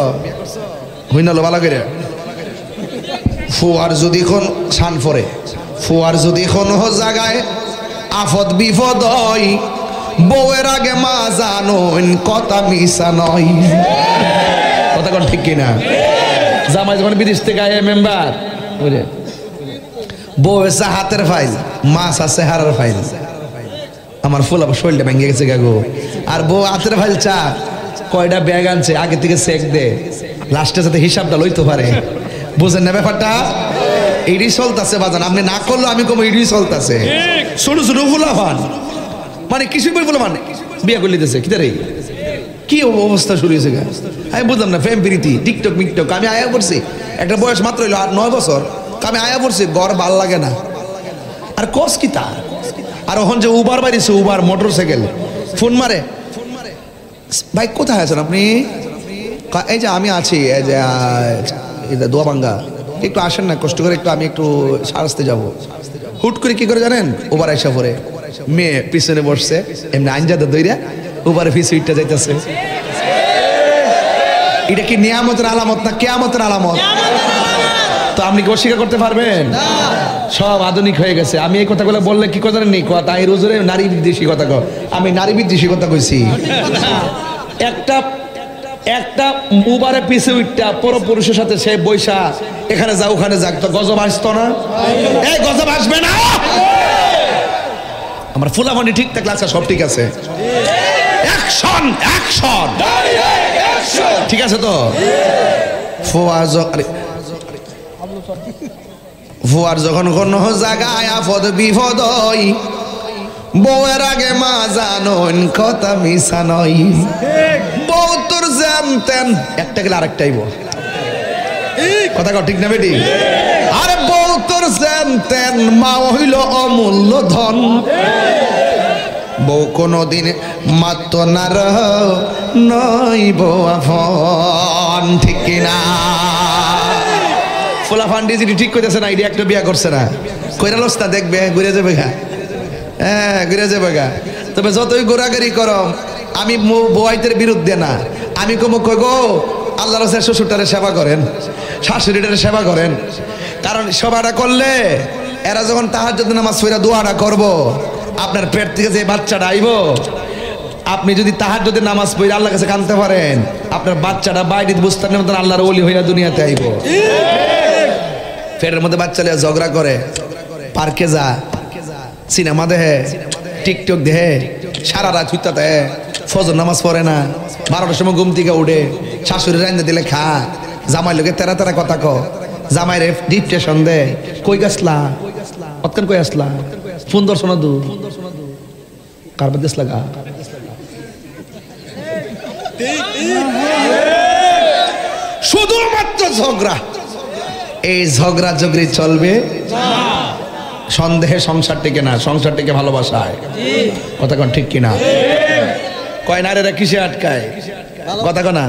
হইনালো ভালো করে ফুয়ার যদি কোন শান পরে ফুয়ার যদি কোন জায়গায় আফদ বিপদ হয় বউয়ের আগে মা জানুন কথা মিশা নয় কথা কোন ঠিক কিনা জামাই যখন বিদেশ থেকে আয় মেম্বার বুঝলে বউ এসে হাতের ফাইল মাছ আছে হারার ফাইল আমার ফুল আবার শরীরটা ভেঙে গেছে গাগো আর বউ হাতের ফাইল চা কয়টা ব্যাগ আনছে আগে থেকে চেক দে লাস্টে যাতে হিসাবটা লইতে পারে বুঝেন না ব্যাপারটা এইটাই চলতেছে বাজান আপনি না করলো আমি কম এইটাই চলতেছে ছোট ছোট ফুলাফান মানে কিছু বলবো মানে বিয়ে করে লিতেছে কি রে কি অবস্থা শুরু হয়েছে আমি বুঝলাম না প্রেম প্রীতি টিকটক মিকটক আমি আয়া পড়ছি একটা বয়স মাত্র হইলো 8-9 বছর আমি আয়া পড়ছি ঘর ভাল লাগে না আর কস কি তা আর ওখান যে উবার বাড়িছে উবার মোটর সাইকেল ফোন মারে ভাই কোথায় আছেন আপনি এই যে আমি আছি এই যে দোয়াবাঙ্গা একটু আসেন না কষ্ট করে একটু আমি একটু সারস্তে যাব হুট করে কি করে জানেন উবার আইসা পরে মেয়ে পিছনে বসছে এমনি আইনজাদা দইরা উবারে ফিসুইটটা যাইতেছে এটা কি নিয়ামতের আলামত না কিয়ামতের আলামত তো আপনি কি অস্বীকার করতে পারবেন সব আধুনিক হয়ে গেছে আমি এই কথাগুলো বললে কি কথা নেই তাহির হুজুরে নারী বিদ্বেষী কথা কয় আমি নারী বিদ্বেষী কথা কইছি একটা উবারে পিছে উঠটা পরপুরুষের সাথে সে বৈশা এখানে যা ওখানে যাক তো গজব আসতো না এই গজব আসবে না আমার ফুলামানি ঠিক থাকলে আচ্ছা সব ঠিক আছে অ্যাকশন অ্যাকশন ঠিক আছে তো ফুয়ার যখন কোন জায়গায় আফদ বিপদ হয় বউয়ের আগে মা জানুন কথা মিশা নয় বউ তোর জানতেন একটা গেলে আরেকটাই বউ কথা কও ঠিক না বেটি আরে বউ তোর জানতেন মা হইল অমূল্য ধন বউ কোনদিন মাত্র নার নয় বউ আফন ঠিক কিনা ফুলাফান ডিজিটি ঠিক কইতেছে না আইডিয়া একটা বিয়া করছে না কইরা লস্তা দেখবে ঘুরে যাবে গা হ্যাঁ ঘুরে যাবে গা তবে যতই ঘোরাঘুরি করম আমি বউয়াইতের বিরুদ্ধে না আমি কমুক কই গো আল্লাহ রাসূলের শ্বশুরটারে সেবা করেন, শাশুড়িটারে সেবা করেন। কারণ সেবাটা করলে এরা যখন তাহাজ্জুদ নামাজ পড়া দোয়াটা করব, আপনার পেট থেকে যে বাচ্চাটা আইব, আপনি যদি তাহাজ্জুদের নামাজ পড়ে আল্লাহর কাছে কাঁদতে পারেন, আপনার বাচ্চাটা বাইরে বুস্তানের মতন আল্লাহর ওলি হইয়া দুনিয়াতে আইব। পেটের মধ্যে বাচ্চা লিয়া ঝগড়া করে, পার্কে যা, সিনেমা দেখে, টিকটক দেখে, সারা রাত হুইতা দেয়, ফজর নামাজ পড়ে না, 12টার সময় ঘুম থেকে উঠে, শাশুড়ি রান্না দিলে খা, জামাই লোকে তেরা তেরা কথা ক, জামাইরে ডিপ্রেশন দে, কই গেছলা অতকান কই আসলা ফোন দর্শন দু কারবার দেশ লাগা। শুধুমাত্র ঝগড়া, এই ঝগড়া ঝগড়ি চলবে সন্দেহে সংসার টিকে না, সংসার টিকে ভালোবাসায়। কথা কোন ঠিক কিনা? কয় নারীরা কিসে আটকায়? কথা কনা,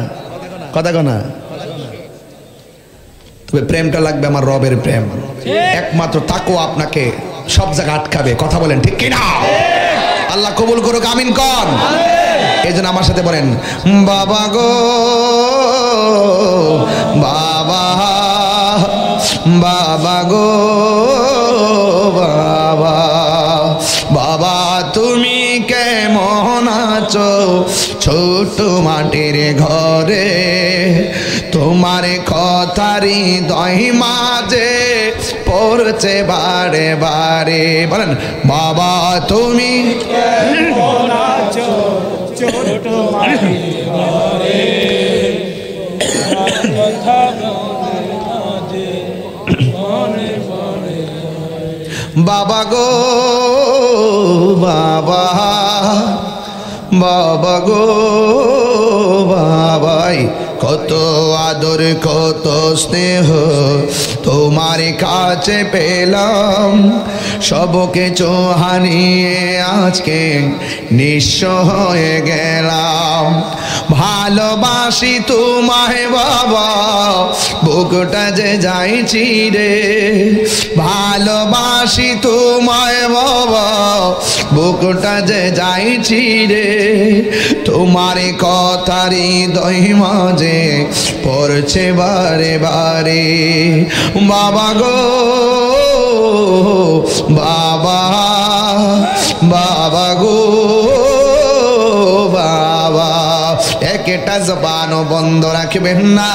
কথা কনা। তবে প্রেমটা লাগবে আমার রবের প্রেম, একমাত্র তাকওয়া আপনাকে সব জায়গায় আটকাবে। কথা বলেন ঠিক কিনা? আল্লাহ কবুল করুক, আমিন কন। এই জন্য আমার সাথে বলেন বাবা গো বাবা, বাবা গো বাবা, বাবা তুমি কেমন আছো ছোট মাটির ঘরে, তোমার কথারি দই মাঝে পড়ছে বারে বারে। বলেন বাবা তুমি কেমন আছো ছোট মাটির ঘরে, বাবা গো বাবা, বাবা গো বাবাই, কত আদর কত স্নেহ তোমার কাছে পেলাম, সব কিছু হারিয়ে আজকে নিঃস্ব হয়ে গেলাম। ভালোবাসি তোমায় বাবা, বুকটা যে যাইছি রে, ভালোবাসি তোমায় বাবা, বুকটা যে যাইছি রে, তোমার কথারি দই মাঝে পড়ছে বারে বারে। বাবা গো বাবা, বাবা গো বাবা, একটা জবানও বন্ধ রাখবেন না,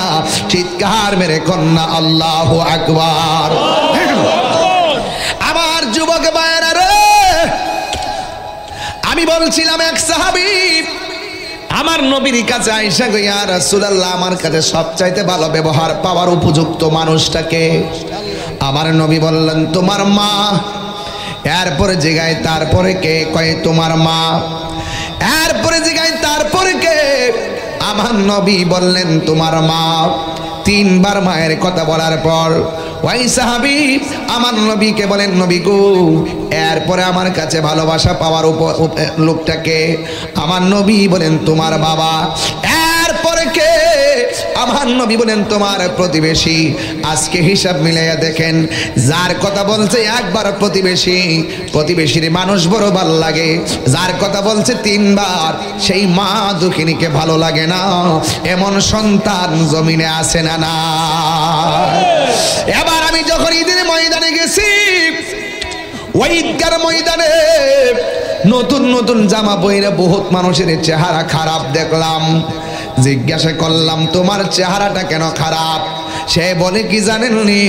চিৎকার মেরে কন্যা আল্লাহু আকবার। আমার যুবক ভাইরা রে, আমি বলছিলাম এক সাহাবী আমার নবীর কাছে আয়েশা কই ইয়া রাসূলুল্লাহ, আমার কাছে সবচাইতে ভালো ব্যবহার পাওয়ার উপযুক্ত মানুষটাকে? আমার নবী বললেন তোমার মা। এরপরে জিগায় তারপরে কে? কয় তোমার মা। এরপরে জিগায় তারপরে কে? আমার নবী বললেন তোমার মা। তিনবার মায়ের কথা বলার পর ওই সাহাবী আমার নবীকে বলেন নবী গো, এরপরে আমার কাছে ভালোবাসা পাওয়ার লোকটাকে? আমার নবী বলেন তোমার বাবা। এরপরে কে? আমার নবী বলেন তোমার প্রতিবেশী। আজকে হিসাব মিলাইয়া দেখেন, যার কথা বলছে একবার প্রতিবেশী, প্রতিবেশীর মানুষ বড় ভালো লাগে। যার কথা বলছে তিনবার, সেই মা দুঃখিনীকে ভালো লাগে না। এমন সন্তান জমিনে আছে না? না। এবার আমি যখন ঈদের ময়দানে গেছি, ওই ঈদগার ময়দানে নতুন নতুন জামা পরে বহুত মানুষের চেহারা খারাপ দেখলাম। জিজ্ঞাসা করলাম তোমার চেহারাটা কেন খারাপ? সে বলে কি জানেননি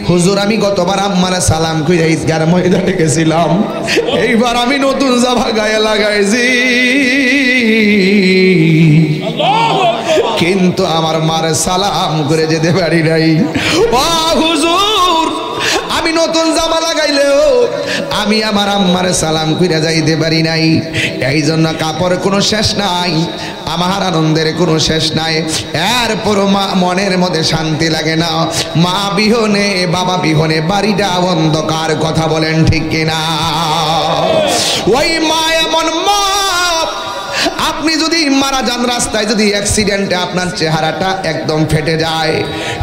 হুজুর, আমি গতবার আম্মারে সালাম কইরা ঈদগার ময়দানে গেছিলাম, এইবার আমি নতুন জামা গায়ে লাগাইছি, কিন্তু আমার মারে সালাম করে যেতে পারি নাই। ও হুজুর, আমি নতুন জামা লাগাইলেও আমি আমার আম্মারে সালাম কইরা যাইতে পারি নাই। এই জন্য কাপড় কোনো শেষ নাই, আমার আনন্দের কোনো শেষ নাই। এরপর মনের মধ্যে শান্তি লাগে না। মা বিহনে বাবা বিহনে বাড়িটা অন্ধকার। কথা বলেন ঠিক কিনা? ওই মা এমন মা, আপনি যদি মারা যান রাস্তায়, যদি অ্যাক্সিডেন্টে আপনার চেহারাটা একদম ফেটে যায়,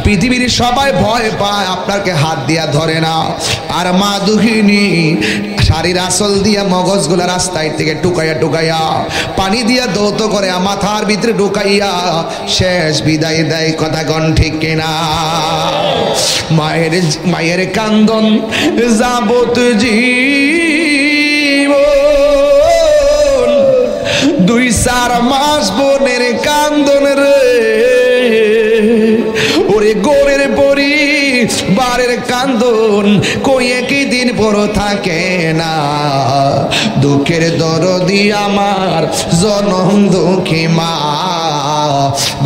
পৃথিবীর সবাই ভয় পায়, আপনাকে হাত দিয়া ধরে না। আর মা দুঃখিনী শাড়ির আসল দিয়া মগজগুলা রাস্তায় থেকে টুকাইয়া টুকাইয়া পানি দিয়া দৌত করে মাথার ভিতরে ঢুকাইয়া শেষ বিদায় দেয়। কথা কন ঠিক কিনা? মায়ের কান্দন যাবত জীবন, 2-4 মাস বোনের কান্দন রে, ওরে গোরের পরি বারের কান্দন কই একই দিন পর থাকে না। দুঃখের দরদি আমার জনম দুঃখী মা,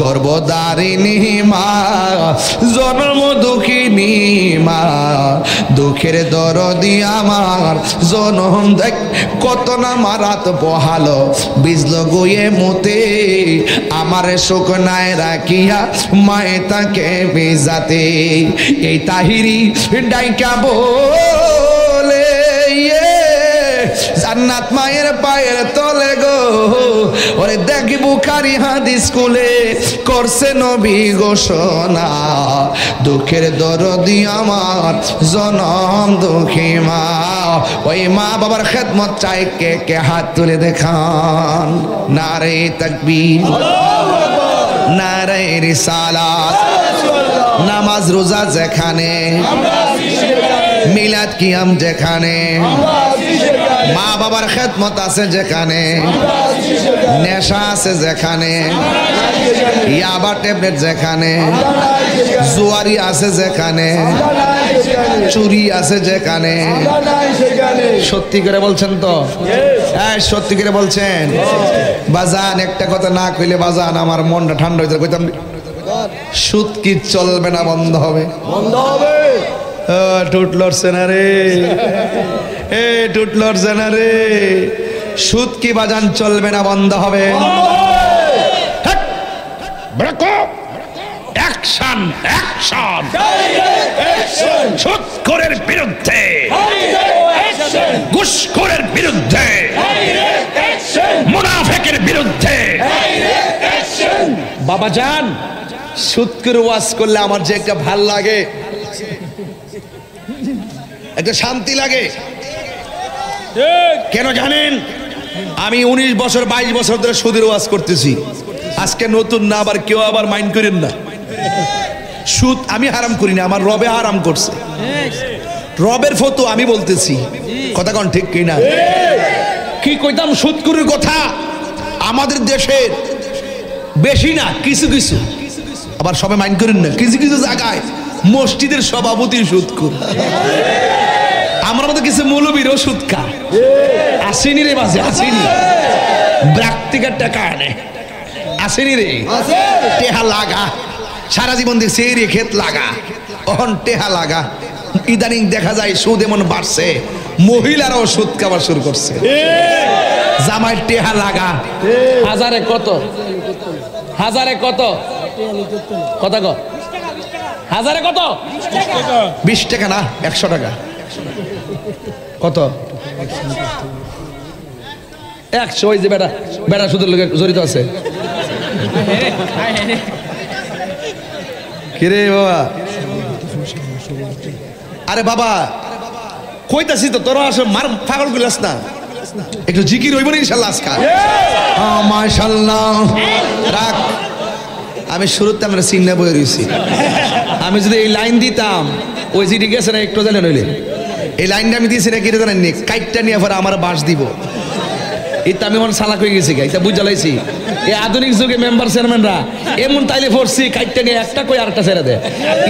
গর্ভধারিণী মা, জন্ম দুঃখিনী মা, দুঃখের দরদি আমার জনম। দেখ কত না মারাত বহালো বিজল গুয়ে মতে, আমার শুকনায় রাখিয়া মায়ে তাকে বেজাতে। এই তাহিরি ডাইকা বলে জান্নাত মায়ের পায়ের তলে গো। ওরে দেখি বুখারী হাদিস স্কুলে করছে নবী ঘোষণা, দুঃখের দরদি আমার জনম দুঃখী মা। ওই মা বাবার খেদমত চাই কে কে হাত তুলে দেখান। নারে তাকবীর, নারে রিসালাত। নামাজ রোজা যেখানে, মিলাদ কিয়াম যেখানে, মা বাবার খেদমত আছে যেখানে, নেশা আছে যেখানে, ইয়াবা ট্যাবলেট যেখানে, জুয়ারি আছে যেখানে, চুরি আছে যেখানে। সত্যি করে বলছেন তো? হ্যাঁ সত্যি করে বলছেন? বাজান একটা কথা না কইলে বাজান আমার মনটা ঠান্ডা হইতে কইতাম, সুদ কি চলবে না বন্ধ হবে? বন্ধ হবে। টুট লড়ছে না রে, টুট লড়ছে না রে। সুদ কি বাজান চলবে না বন্ধ হবে? অ্যাকশন, অ্যাকশন, সুদখোরের বিরুদ্ধে, ঘুষখোরের বিরুদ্ধে, মুনাফিকের বিরুদ্ধে। বাবা জান সুদখোর ওয়াজ করলে আমার যে একটা ভাল লাগে, একটা শান্তি লাগে। কেন জানেন? আমি 19 বছর 22 বছর ধরে সুদের ওয়াজ করতেছি। আজকে নতুন না, আবার কেউ আবার মাইন্ড করেন না। সুদ আমি হারাম করি না, আমার রবে হারাম করছে। রবের ফতো আমি বলতেছি, কথা কোন ঠিক কিনা? কি কইতাম সুদখোরের কথা। আমাদের দেশের বেশি না, কিছু কিছু, আবার সবাই মাইন্ড করেন না, কিছু কিছু জায়গায় মসজিদের সভাপতি সুদখোর। আমার মধ্যে কিছু মৌলবীরও সুদ খায়। আসেনি রে বাজে, আসেনি ব্যক্তিগত টাকা আনে, আসেনি রে টেহা লাগা। সারা জীবন দেখছে এই রে ক্ষেত লাগা, অহন টেহা লাগা। ইদানিং দেখা যায় সুদ এমন বাড়ছে, মহিলারাও সুদ খাওয়া শুরু করছে। জামাই টেহা লাগা, হাজারে কত, হাজারে কত, কত গো, হাজারে কত, 20 টাকা না 100 টাকা। কত? 100। ওই যে বেটা, বেটা সুদের লোকে জড়িত আছে। কিরে বাবা? আরে বাবা কইতাছি তো, তোরা আসলে মার পাগল গুলাস না, একটু জিকির হইব না ইনশাআল্লাহ আজকে। মাশাআল্লাহ রাখ। আমি শুরুতে আমরা সিন্না বই রইছি। আমি যদি এই লাইন দিতাম, ওই জিডি গেছে না একটু জানেন হইলে, এই লাইনটা আমি দিয়েছি না, কিরে জানেন নি, কাইটটা নিয়ে পরে আমার বাস দিব। এটা আমি মনে সালাক হয়ে গেছি, এটা বুঝ জ্বালাইছি। এই আধুনিক যুগে মেম্বার চেয়ারম্যানরা এমন তাইলে ফোরছি, কাইটটা নিয়ে একটা কই আরেকটা ছেড়ে দেয়।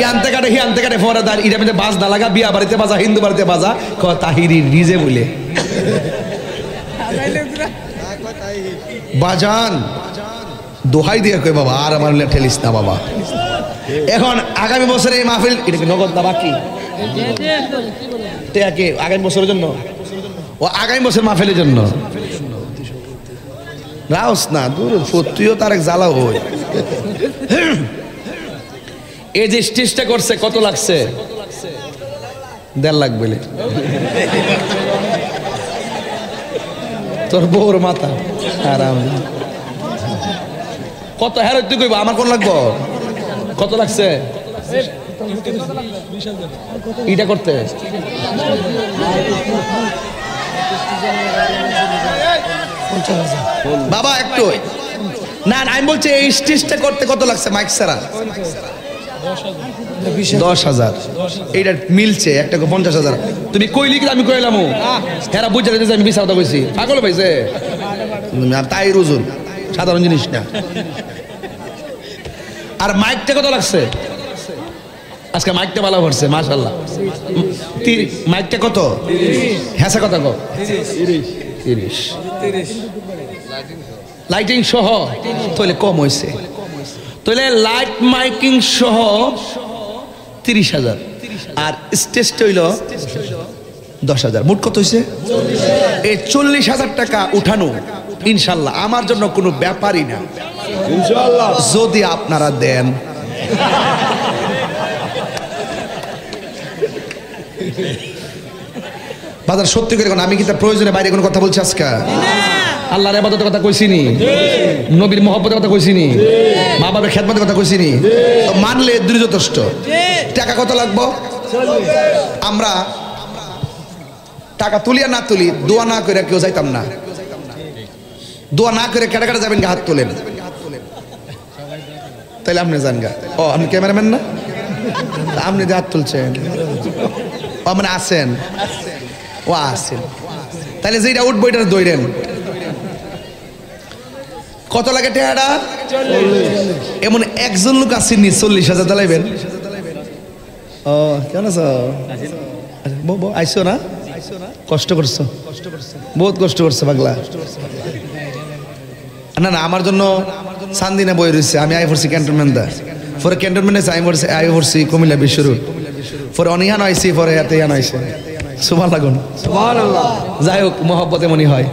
ই আনতে কাটে, হি আনতে কাটে, ফরে দাঁড়। এটা মধ্যে বাস না লাগা, বিয়া বাড়িতে বাজা, হিন্দু বাড়িতে বাজা, ক তাহিরি নিজে বলে বাজান দোহাই দিয়ে কই বাবা আর আমার ঠেলিস না বাবা। এখন আগামী বছরে এই মাহফিল, এটা কি নগদ না বাকি? কে আগামী বছরের জন্য? ও আগামী বছর মাহফিলের জন্য রাউস না দূর, তুইও তার এক জ্বালা হই। এই যে স্টেজটা করছে কত লাগছে? 1.5 লাখ বলে। তোর বউর মাথা আরাম কত হ্যাঁ তুই কইবা আমার কোন লাগবো কত লাগছে এটা করতে বাবা একটু না আমি বলছি এই স্টেজটা করতে কত লাগছে মাইক ছাড়া 10,000 এইটা মিলছে একটা 50,000 তুমি কইলি কি আমি কইলাম হেরা বুঝা দিতেছে আমি বিশাল কথা কইছি পাগল পাইছে তাই রুজুন সাধারণ জিনিস না আর মাইকটা কত লাগছে আজকে মাইকটা ভালো করছে মাশাআল্লাহ মাইকটা কত হ্যাঁ কত গো 30 লাইটিং সহ তাহলে কম হয়েছে তাহলে লাইট মাইকিং সহ 30,000 আর স্টেজটা হইল 10,000 মোট কত হয়েছে এই 40,000 টাকা উঠানো ইনশাল্লাহ আমার জন্য কোনো ব্যাপারই না ইনশাআল্লাহ যদি আপনারা দেন বাজার সত্যি করে আমি কি তার প্রয়োজনে বাইরে কোনো কথা বলছি আজকে আল্লাহর ইবাদতের কথা কইছিনি নবীর মহব্বতের কথা কইছিনি মা বাবার খেদমতের কথা কইছিনি তো মানলে দুই যথেষ্ট টাকা কত লাগবো আমরা টাকা তুলিয়া না তুলি দোয়া না করে কেউ যাইতাম না দোয়া না করে কেটে কেটে যাবেন হাত তোলেন তাইলে আপনি যান গা ও আপনি ক্যামেরাম্যান না আপনি হাত তুলছেন ও মানে আসেন ও আসেন তাহলে যেটা উঠবো এটা দৌড়েন কত লাগে টেহারা এমন একজন লোক আসেননি 40,000 দালাইবেন ও কেমন আছো আইসো না কষ্ট করছো বহুত কষ্ট করছো পাগলা না না আমার জন্য সান্দিনা বই রয়েছে আমি আই পড়ছি ক্যান্টনমেন্ট দা পরে ক্যান্টনমেন্টে আই পড়ছি কুমিল্লা বিশ্ব রোড পরে অনিহান আইসি পরে এতে ইয়ান আইসে সুবহান লাগুন যাই হোক মহব্বত এমনই হয়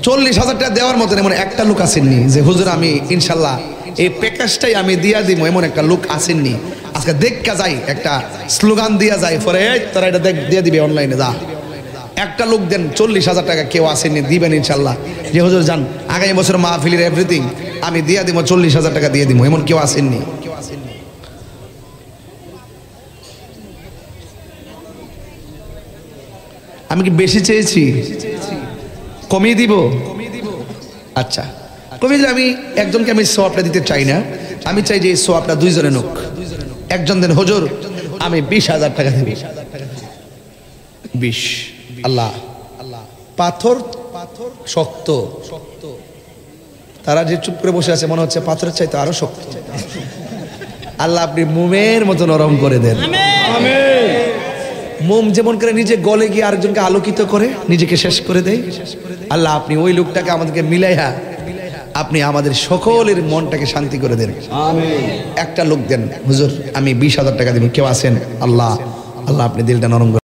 40,000 টাকা দেওয়ার মতন এমন একটা লোক আসেননি যে হুজুর আমি ইনশাল্লাহ এই প্যাকেজটাই আমি দিয়া দিব এমন একটা লোক আসেননি আজকে দেখা যাই একটা স্লোগান দিয়া যায় পরে তারা এটা দিয়ে দিবে অনলাইনে যা একটা লোক দেন 40,000 টাকা কেউ আসেননি দিবেন ইনশাল্লাহ যে হুজুর যান আগামী বছর মাহফিলের এভরিথিং আমি দিয়া দিব 40,000 টাকা দিয়ে দিব এমন কেউ আসেননি আমি কি বেশি চেয়েছি কমিয়ে দিব আচ্ছা কমিয়ে দিলে আমি একজনকে আমি সোয়াবটা দিতে চাই না আমি চাই যে এই সোয়াবটা দুইজনে নোক একজন দেন হুজুর আমি 20,000 টাকা দেব 20 আল্লাহ পাথর শক্ত তারা যে চুপ করে বসে আছে মনে হচ্ছে পাথরের চাইতে আরো শক্ত আল্লাহ আপনি মোমের মতো নরম করে দেন মোম যেমন করে নিজে গলে গিয়ে আরেকজনকে আলোকিত করে নিজেকে শেষ করে দেয় আল্লাহ আপনি ওই লোকটাকে আমাদেরকে মিলাইয়া আপনি আমাদের সকলের মনটাকে শান্তি করে দেন একটা লোক দেন হুজুর আমি 20,000 টাকা দিব কেউ আছেন আল্লাহ আল্লাহ আপনি দিলটা নরম